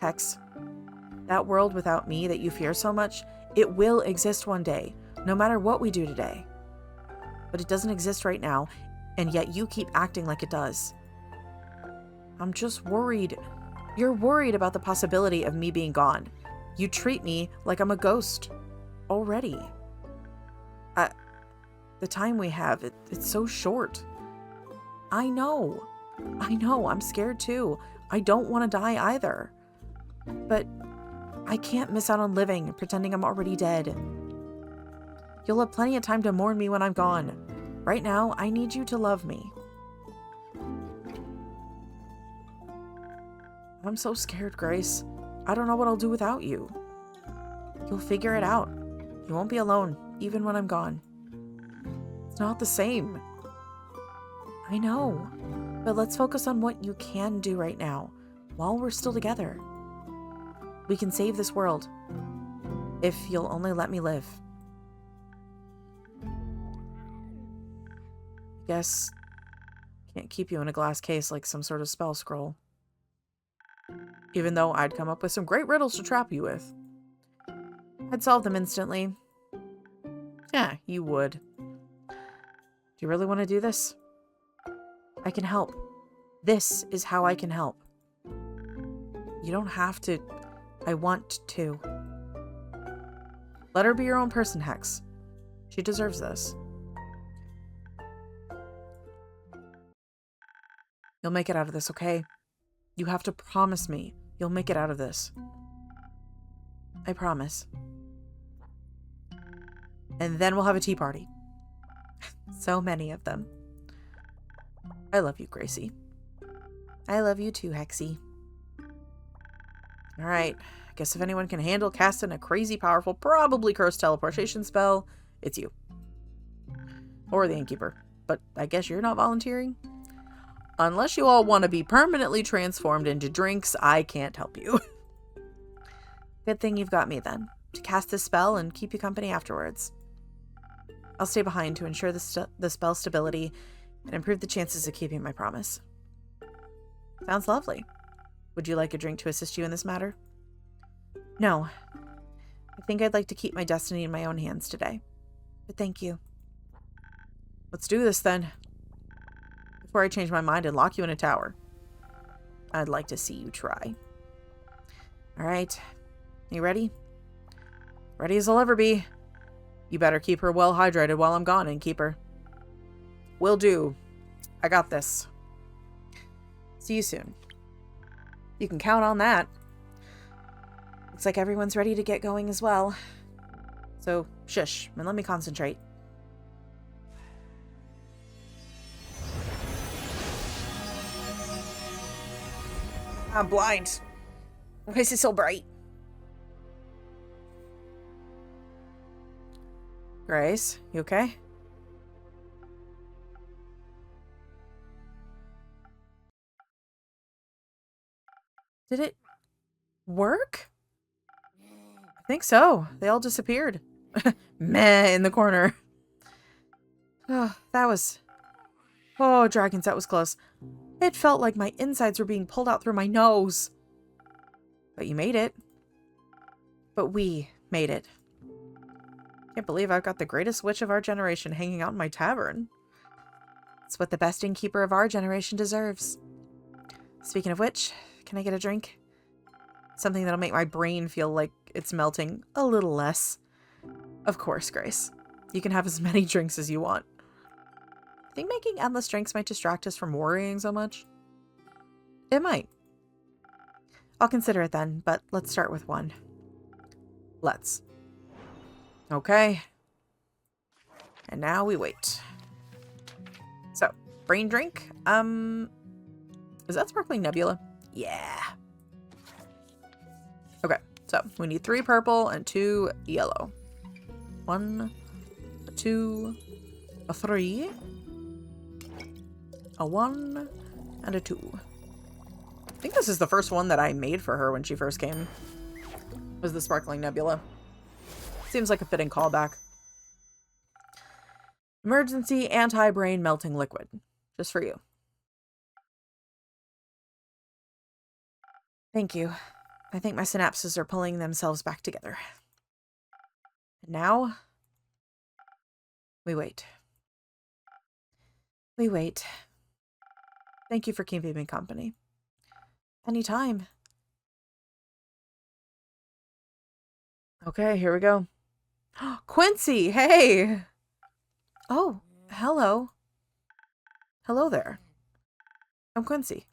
Hex, that world without me that you fear so much, it will exist one day, no matter what we do today. But it doesn't exist right now, and yet you keep acting like it does. I'm just worried. You're worried about the possibility of me being gone. You treat me like I'm a ghost. Already. The time we have, it's so short. I know. I'm scared too. I don't want to die either. But I can't miss out on living, pretending I'm already dead. You'll have plenty of time to mourn me when I'm gone. Right now, I need you to love me. I'm so scared, Grace. I don't know what I'll do without you. You'll figure it out. You won't be alone, even when I'm gone. It's not the same. I know, but let's focus on what you can do right now, while we're still together. We can save this world, if you'll only let me live. Guess can't keep you in a glass case like some sort of spell scroll. Even though I'd come up with some great riddles to trap you with. I'd solve them instantly. Yeah, you would. Do you really want to do this? I can help. This is how I can help. You don't have to. I want to. Let her be your own person, Hex. She deserves this. You'll make it out of this, okay? You have to promise me you'll make it out of this. I promise. And then we'll have a tea party. So many of them. I love you, Gracie. I love you too, Hexy. Alright, I guess if anyone can handle casting a crazy powerful, probably cursed teleportation spell, it's you. Or the innkeeper. But I guess you're not volunteering? Unless you all want to be permanently transformed into drinks, I can't help you. Good thing you've got me then, to cast this spell and keep you company afterwards. I'll stay behind to ensure the spell stability and improve the chances of keeping my promise. Sounds lovely. Would you like a drink to assist you in this matter? No. I think I'd like to keep my destiny in my own hands today. But thank you. Let's do this then. Before I change my mind and lock you in a tower. I'd like to see you try. Alright. You ready? Ready as I'll ever be. You better keep her well hydrated while I'm gone, innkeeper. Will do. I got this. See you soon. You can count on that. Looks like everyone's ready to get going as well. So, shush, and let me concentrate. I'm blind. Why is it so bright? Grace, you okay? Did it work? I think so. They all disappeared. Meh, in the corner. Oh, that was... Oh, dragons, that was close. It felt like my insides were being pulled out through my nose. But you made it. But we made it. Can't believe I've got the greatest witch of our generation hanging out in my tavern. It's what the best innkeeper of our generation deserves. Speaking of which, can I get a drink? Something that'll make my brain feel like it's melting a little less. Of course, Grace. You can have as many drinks as you want. Think making endless drinks might distract us from worrying so much? It might. I'll consider it then, but let's start with one. Let's. Okay. And now we wait. So, brain drink. Is that Sparkling Nebula? Yeah. Okay, so we need 3 purple and 2 yellow. 1, a 2, a 3, a 1, and a 2. I think this is the first one that I made for her when she first came. Was the Sparkling Nebula. Seems like a fitting callback. Emergency anti-brain melting liquid. Just for you. Thank you. I think my synapses are pulling themselves back together. And now, we wait. We wait. Thank you for keeping me company. Anytime. Okay, here we go. Quincy, hey! Oh, hello. Hello there. I'm Quincy.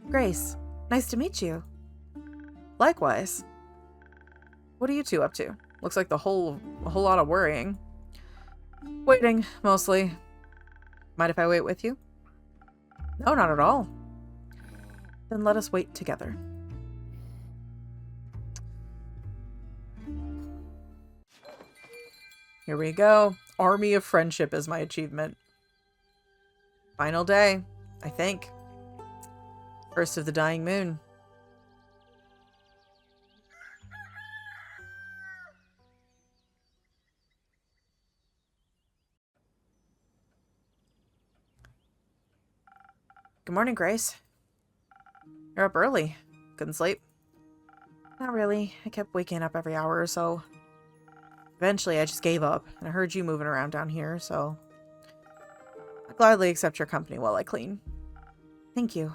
Grace, nice to meet you. Likewise. What are you two up to? Looks like a whole lot of worrying. Waiting, mostly. Mind if I wait with you? No, not at all. Then let us wait together. Here we go. Army of Friendship is my achievement. Final day, I think. First of the dying moon. Good morning, Grace. You're up early. Couldn't sleep? Not really. I kept waking up every hour or so. Eventually, I just gave up, and I heard you moving around down here, so... I'll gladly accept your company while I clean. Thank you.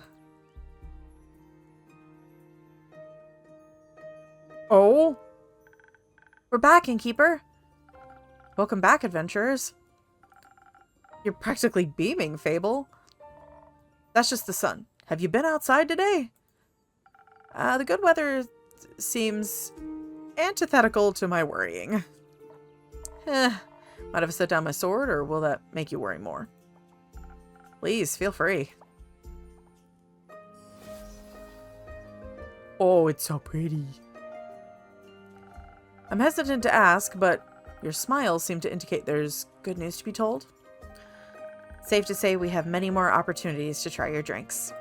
Oh? We're back, Innkeeper! Welcome back, adventurers. You're practically beaming, Fable. That's just the sun. Have you been outside today? The good weather seems antithetical to my worrying. Might have set down my sword, or will that make you worry more? Please, feel free. Oh, it's so pretty. I'm hesitant to ask, but your smiles seem to indicate there's good news to be told. Safe to say we have many more opportunities to try your drinks.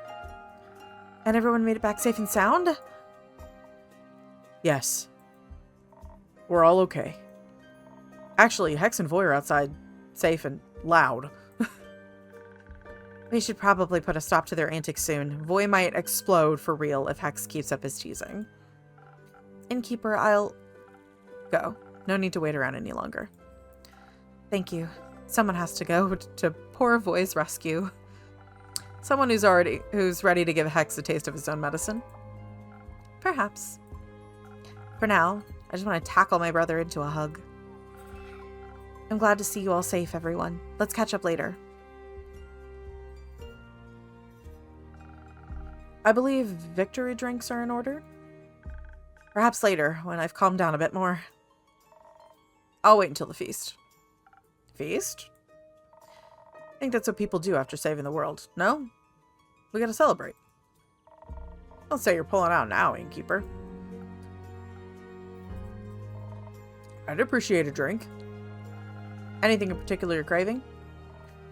And everyone made it back safe and sound? Yes. We're all okay. Actually, Hex and Voy are outside, safe and loud. We should probably put a stop to their antics soon. Voy might explode for real if Hex keeps up his teasing. Innkeeper, I'll go. No need to wait around any longer. Thank you. Someone has to go to poor Voy's rescue. Someone who's ready to give Hex a taste of his own medicine. Perhaps. For now, I just want to tackle my brother into a hug. I'm glad to see you all safe, everyone. Let's catch up later. I believe victory drinks are in order. Perhaps later, when I've calmed down a bit more. I'll wait until the feast. Feast? I think that's what people do after saving the world. No? We gotta celebrate. Don't say you're pulling out now, innkeeper. I'd appreciate a drink. Anything in particular you're craving?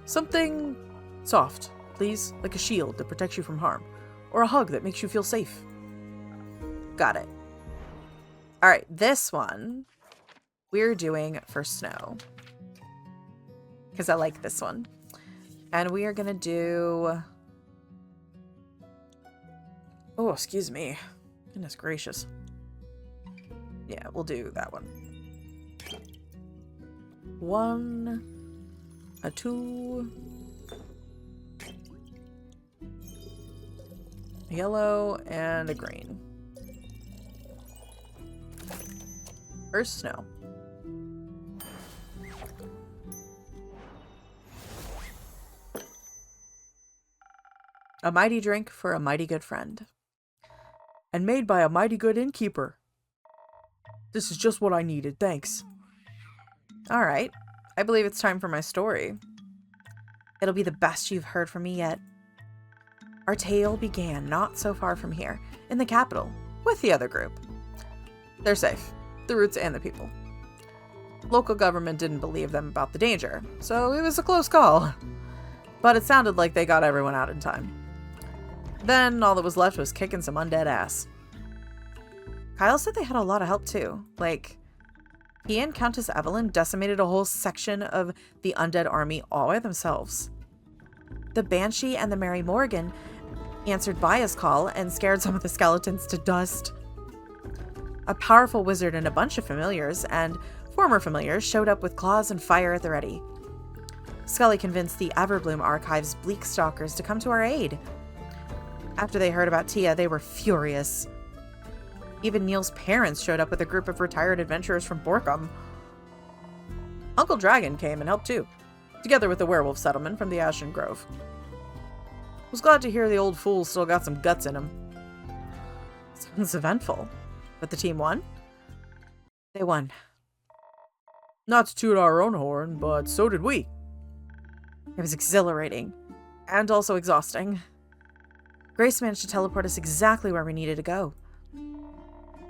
Something soft, please, like a shield that protects you from harm, or a hug that makes you feel safe. Got it. Alright, this one we're doing for snow. Because I like this one. And we are going to do... Oh, excuse me. Goodness gracious. Yeah, we'll do that one. 1, a 2, a yellow, and a green. First snow. A mighty drink for a mighty good friend. And made by a mighty good innkeeper. This is just what I needed, thanks. Alright, I believe it's time for my story. It'll be the best you've heard from me yet. Our tale began not so far from here, in the capital, with the other group. They're safe, the roots and the people. Local government didn't believe them about the danger, so it was a close call. But it sounded like they got everyone out in time. Then all that was left was kicking some undead ass. Kyle said they had a lot of help too. Like, he and Countess Evelyn decimated a whole section of the undead army all by themselves. The Banshee and the Mary Morgan answered Baya's call and scared some of the skeletons to dust. A powerful wizard and a bunch of familiars and former familiars showed up with claws and fire at the ready. Scully convinced the Everbloom Archive's bleak stalkers to come to our aid. After they heard about Tia, they were furious. Even Neil's parents showed up with a group of retired adventurers from Borkum. Uncle Dragon came and helped too, together with the werewolf settlement from the Ashen Grove. Was glad to hear the old fool still got some guts in him. Sounds eventful. But the team won? They won. Not to toot our own horn, but so did we. It was exhilarating. And also exhausting. Grace managed to teleport us exactly where we needed to go.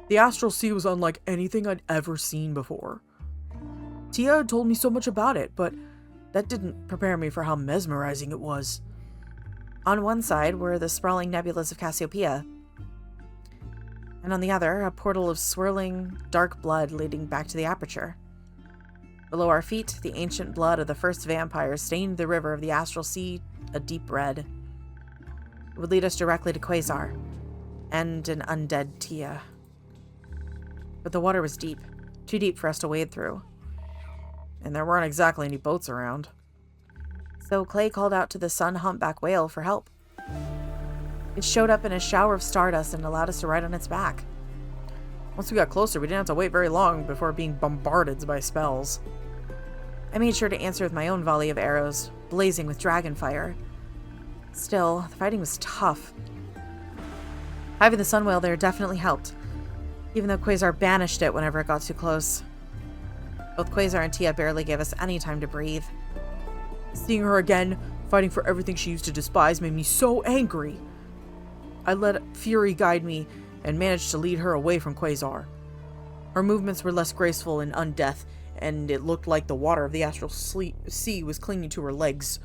The Astral Sea was unlike anything I'd ever seen before. Tia had told me so much about it, but that didn't prepare me for how mesmerizing it was. On one side were the sprawling nebulas of Cassiopeia, and on the other, a portal of swirling, dark blood leading back to the aperture. Below our feet, the ancient blood of the first vampire stained the river of the Astral Sea a deep red. It would lead us directly to Quasar, and an undead Tia. But the water was deep, too deep for us to wade through. And there weren't exactly any boats around. So Clay called out to the sun humpback whale for help. It showed up in a shower of stardust and allowed us to ride on its back. Once we got closer, we didn't have to wait very long before being bombarded by spells. I made sure to answer with my own volley of arrows, blazing with dragon fire. Still, the fighting was tough. Having the sun whale there definitely helped, even though Quasar banished it whenever it got too close. Both Quasar and Tia barely gave us any time to breathe. Seeing her again, fighting for everything she used to despise, made me so angry. I let fury guide me and managed to lead her away from Quasar. Her movements were less graceful in undeath, and it looked like the water of the Astral Sea was clinging to her legs.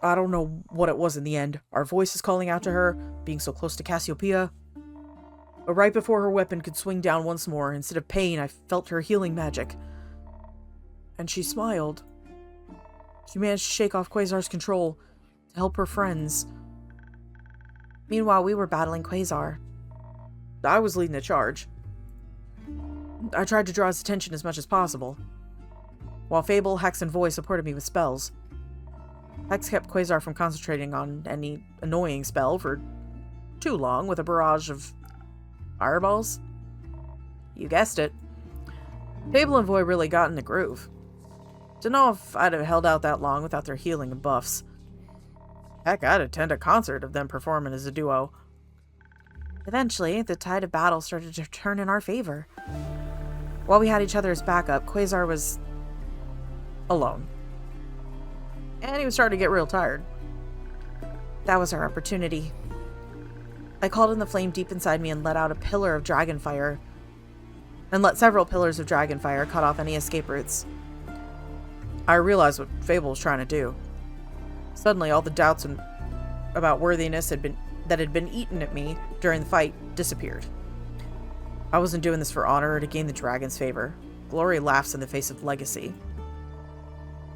I don't know what it was in the end. Our voices calling out to her, being so close to Cassiopeia. But right before her weapon could swing down once more, instead of pain, I felt her healing magic. And she smiled. She managed to shake off Quasar's control, to help her friends. Meanwhile, we were battling Quasar. I was leading the charge. I tried to draw his attention as much as possible, while Fable, Hex, and Voice supported me with spells. Hex kept Quasar from concentrating on any annoying spell for too long with a barrage of fireballs. You guessed it. Fable and Void really got in the groove. Dunno if I'd have held out that long without their healing and buffs. Heck, I'd attend a concert of them performing as a duo. Eventually, the tide of battle started to turn in our favor. While we had each other as backup, Quasar was alone. And he was starting to get real tired. That was our opportunity. I called in the flame deep inside me and let out a pillar of dragonfire. And let several pillars of dragonfire cut off any escape routes. I realized what Fable was trying to do. Suddenly, all the doubts about worthiness that had been eaten at me during the fight disappeared. I wasn't doing this for honor or to gain the dragon's favor. Glory laughs in the face of legacy.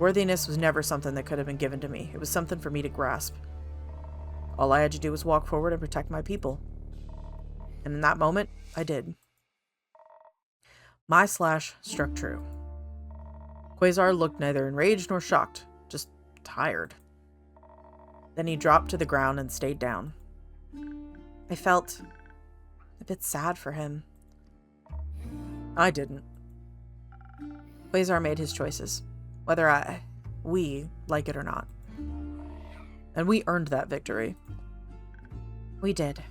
Worthiness was never something that could have been given to me. It was something for me to grasp. All I had to do was walk forward and protect my people. And in that moment, I did. My slash struck true. Quasar looked neither enraged nor shocked, just tired. Then he dropped to the ground and stayed down. I felt a bit sad for him. I didn't. Quasar made his choices, whether we like it or not. And we earned that victory. We did.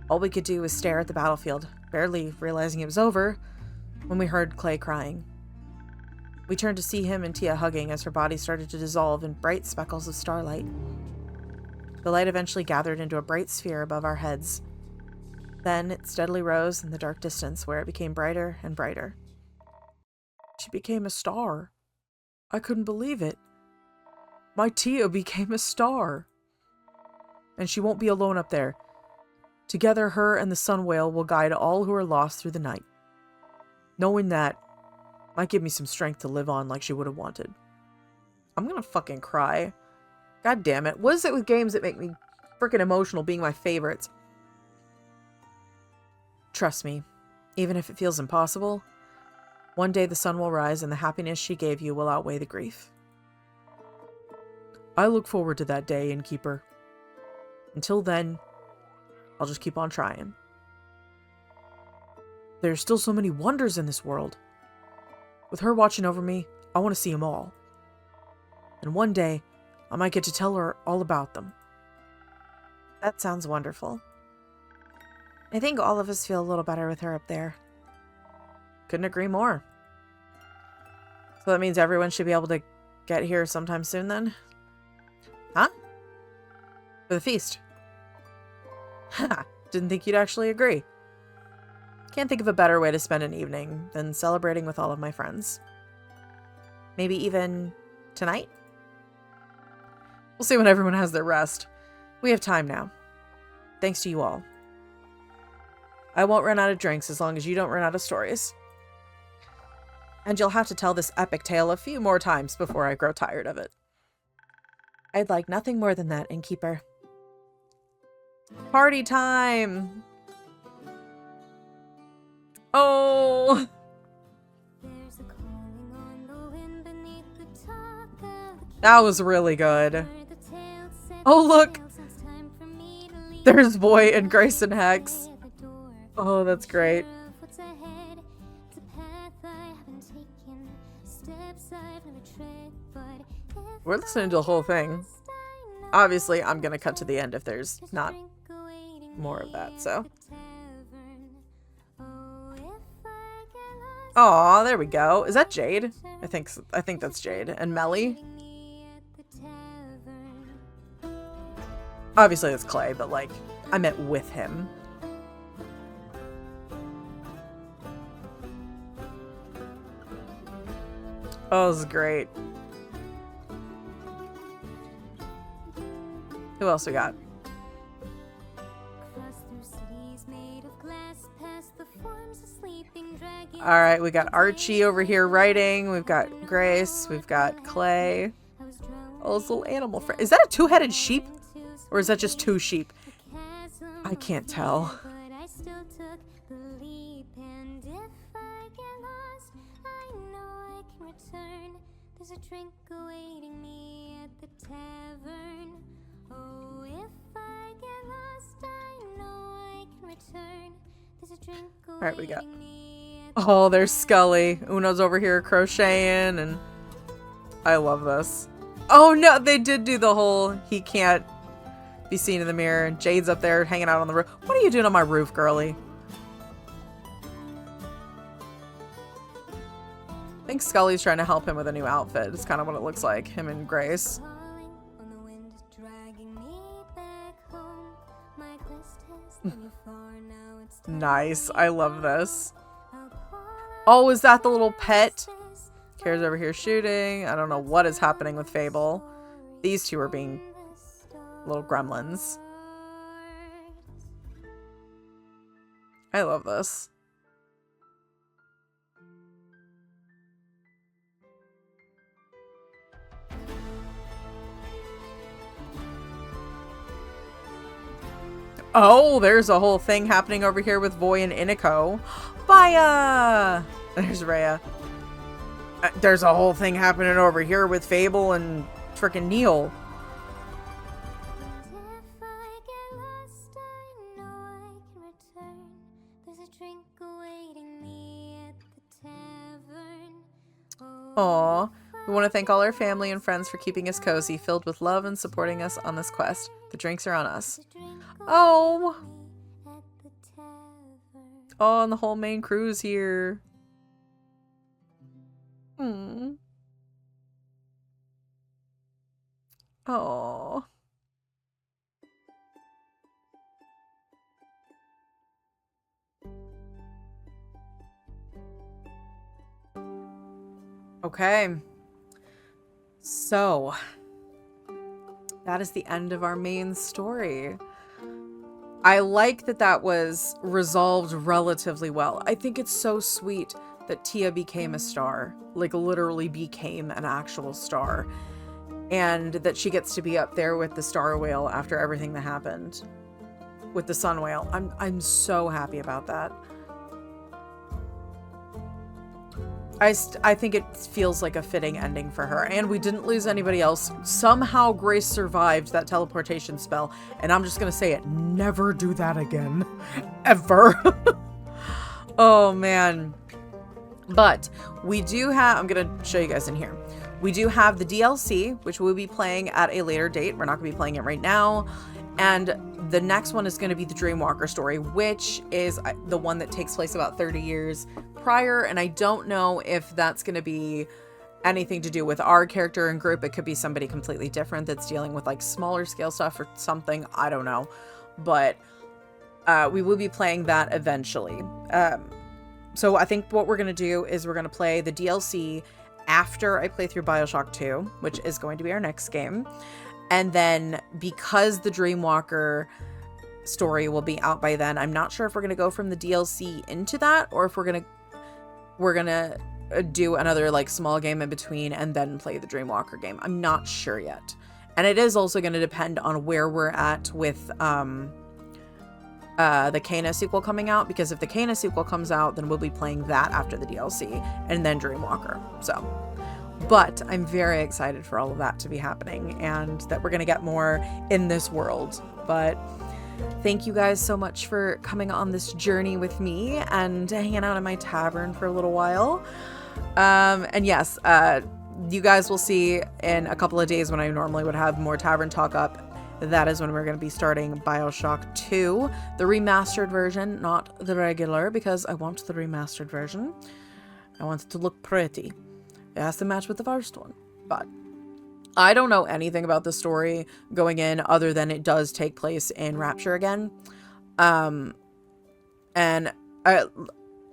All we could do was stare at the battlefield, barely realizing it was over, when we heard Clay crying. We turned to see him and Tia hugging as her body started to dissolve in bright speckles of starlight. The light eventually gathered into a bright sphere above our heads. Then it steadily rose in the dark distance, where it became brighter and brighter. She became a star. I couldn't believe it. My Tia became a star. And she won't be alone up there. Together, her and the sun whale will guide all who are lost through the night. Knowing that might give me some strength to live on like she would have wanted. I'm gonna fucking cry. God damn it. What is it with games that make me freaking emotional being my favorites? Trust me, even if it feels impossible, one day the sun will rise and the happiness she gave you will outweigh the grief. I look forward to that day, Innkeeper. Until then, I'll just keep on trying. There's still so many wonders in this world. With her watching over me, I want to see them all. And one day, I might get to tell her all about them. That sounds wonderful. I think all of us feel a little better with her up there. Couldn't agree more. So that means everyone should be able to get here sometime soon then? Huh? For the feast. Ha! Didn't think you'd actually agree. Can't think of a better way to spend an evening than celebrating with all of my friends. Maybe even tonight? We'll see when everyone has their rest. We have time now. Thanks to you all. I won't run out of drinks as long as you don't run out of stories. And you'll have to tell this epic tale a few more times before I grow tired of it. I'd like nothing more than that, Innkeeper. Party time! Oh! That was really good. Oh, look! There's Boy and Grace and Hex. Oh, that's great. We're listening to the whole thing. Obviously, I'm gonna cut to the end if there's not more of that, so. Aw, there we go. Is that Jade? I think that's Jade. And Melly? Obviously it's Clay, but like, I meant with him. Oh, this is great. Who else we got? Alright, we got Archie over here writing. We've got Grace. We've got Clay. Oh, this little animal friend. Is that a two-headed sheep? Or is that just two sheep? I can't tell. There's a drink awaiting me at the tavern. Oh, if I get lost, I know I can return. There's a drink awaiting me. All right, we got. Oh, there's Scully. Uno's over here crocheting, and I love this. Oh no, they did do the whole he can't be seen in the mirror. And Jade's up there hanging out on the roof. What are you doing on my roof, girly? I think Scully's trying to help him with a new outfit. It's kind of what it looks like, him and Grace. Nice. I love this. Oh, is that the little pet? Kara's over here shooting. I don't know what is happening with Fable. These two are being little gremlins. I love this. Oh, there's a whole thing happening over here with Voy and Iniko. Baya! There's Rhea. There's a whole thing happening over here with Fable and frickin' Neil. Aww. We want to thank all our family and friends for keeping us cozy, filled with love and supporting us on this quest. The drinks are on us. Oh! Oh, and the whole main crew's here. Hmm. Oh. Okay. So, that is the end of our main story. I like that that was resolved relatively well. I think it's so sweet that Tia became a star. Like, literally became an actual star. And that she gets to be up there with the star whale after everything that happened. With the sun whale. I'm so happy about that. I think it feels like a fitting ending for her. And we didn't lose anybody else. Somehow Grace survived that teleportation spell. And I'm just going to say it. Never do that again. Ever. Oh, man. But we do have... I'm going to show you guys in here. We do have the DLC, which we'll be playing at a later date. We're not going to be playing it right now. And the next one is going to be the Dreamwalker story, which is the one that takes place about 30 years prior. And I don't know if that's going to be anything to do with our character and group. It could be somebody completely different that's dealing with like smaller scale stuff or something. I don't know. But we will be playing that eventually. So I think what we're going to do is we're going to play the DLC after I play through BioShock 2, which is going to be our next game. And then because the Dreamwalker story will be out by then, I'm not sure if we're going to go from the DLC into that or if we're going to do another like small game in between and then play the Dreamwalker game. I'm not sure yet. And it is also going to depend on where we're at with the Kana sequel coming out, because if the Kana sequel comes out, then we'll be playing that after the DLC and then Dreamwalker. So, but I'm very excited for all of that to be happening and that we're going to get more in this world. But thank you guys so much for coming on this journey with me and hanging out in my tavern for a little while. And yes, you guys will see in a couple of days when I normally would have more tavern talk up. That is when we're going to be starting BioShock 2, the remastered version, not the regular, because I want the remastered version. I want it to look pretty. It has to match with the first one. But I don't know anything about the story going in other than it does take place in Rapture again. And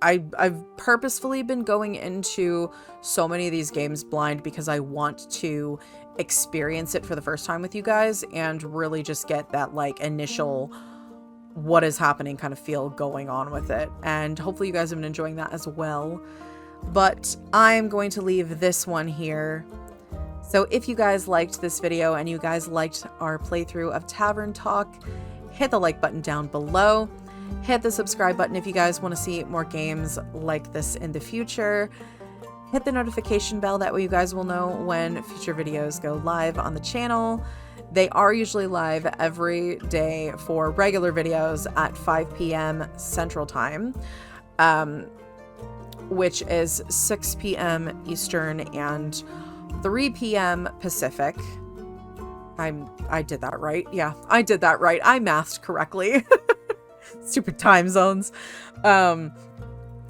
I've purposefully been going into so many of these games blind because I want to experience it for the first time with you guys and really just get that like initial what is happening kind of feel going on with it. And hopefully you guys have been enjoying that as well. But I'm going to leave this one here. So if you guys liked this video and you guys liked our playthrough of Tavern Talk, hit the like button down below. Hit the subscribe button if you guys want to see more games like this in the future. Hit the notification bell, that way you guys will know when future videos go live on the channel. They are usually live every day for regular videos at 5 p.m. Central Time, which is 6 p.m. Eastern and 3 p.m. Pacific. I did that right. Yeah, I did that right. I mathed correctly. Stupid time zones.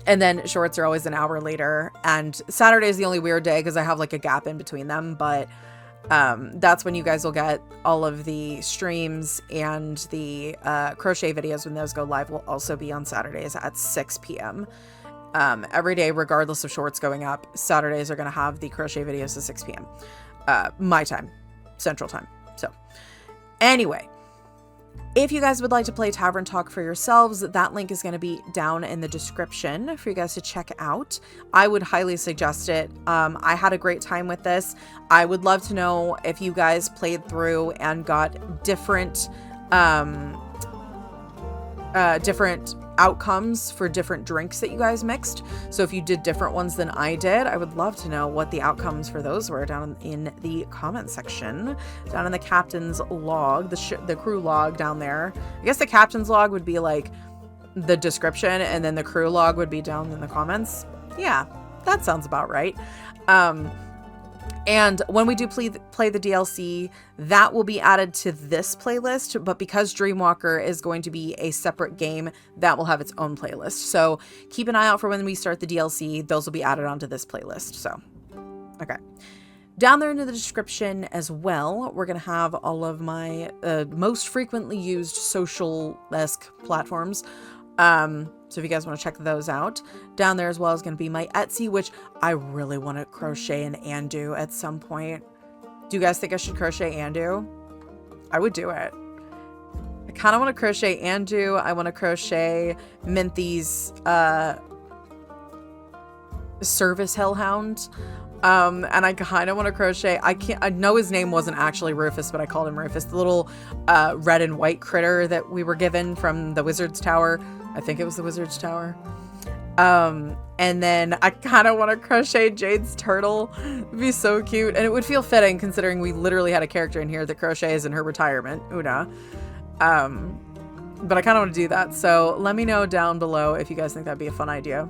And then shorts are always an hour later. And Saturday is the only weird day because I have like a gap in between them. But That's when you guys will get all of the streams, and the crochet videos when those go live will also be on Saturdays at 6 p.m. Every day, regardless of shorts going up, Saturdays are going to have the crochet videos at 6 p.m. My time, Central Time. So anyway, if you guys would like to play Tavern Talk for yourselves, that link is going to be down in the description for you guys to check out. I would highly suggest it. I had a great time with this. I would love to know if you guys played through and got different outcomes for different drinks that you guys mixed. So if you did different ones than I did, I would love to know what the outcomes for those were down in the comment section, down in the captain's log, the crew log down there. I guess the captain's log would be like the description, and then the crew log would be down in the comments. Yeah, that sounds about right. And when we do play the DLC, that will be added to this playlist, but because Dreamwalker is going to be a separate game, that will have its own playlist. So keep an eye out for when we start the DLC. Those will be added onto this playlist. So, okay. Down there in the description as well, we're going to have all of my most frequently used social-esque platforms. So if you guys want to check those out, down there as well is going to be my Etsy, which I really want to crochet and undo at some point. Do you guys think I should crochet and do? I would do it. I kind of want to crochet and do. I want to crochet Minthy's service hellhound. And I kind of want to crochet. I know his name wasn't actually Rufus, but I called him Rufus. The little red and white critter that we were given from the Wizard's Tower. I think it was the Wizard's Tower. And then I kind of want to crochet Jade's turtle. It'd be so cute. And it would feel fitting considering we literally had a character in here that crochets in her retirement, Una. But I kind of want to do that. So let me know down below if you guys think that'd be a fun idea.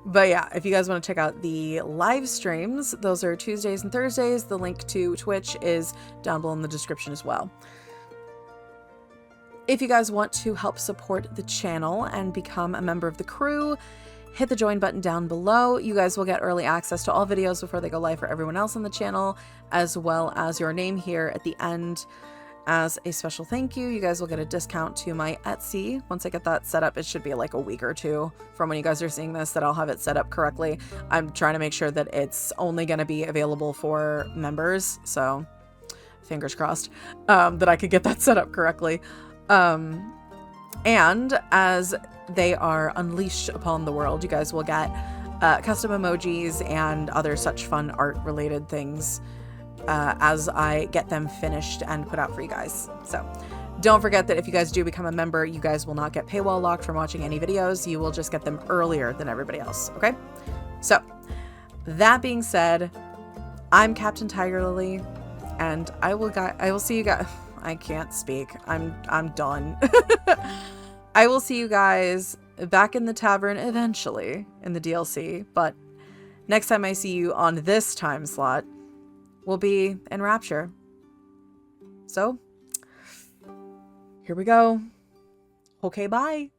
But yeah, if you guys want to check out the live streams, those are Tuesdays and Thursdays. The link to Twitch is down below in the description as well. If you guys want to help support the channel and become a member of the crew, hit the join button down below. You guys will get early access to all videos before they go live for everyone else on the channel, as well as your name here at the end as a special thank you. You guys will get a discount to my Etsy. Once I get that set up, it should be like a week or two from when you guys are seeing this that I'll have it set up correctly. I'm trying to make sure that it's only going to be available for members, so fingers crossed that I could get that set up correctly. And as they are unleashed upon the world, you guys will get custom emojis and other such fun art related things as I get them finished and put out for you guys. So don't forget that if you guys do become a member, you guys will not get paywall locked from watching any videos. You will just get them earlier than everybody else. Okay. So that being said, I'm Captain TigerLily, and I will see you guys. I can't speak. I'm done. I will see you guys back in the tavern eventually in the DLC, but next time I see you on this time slot will be in Rapture. So, here we go. Okay, bye.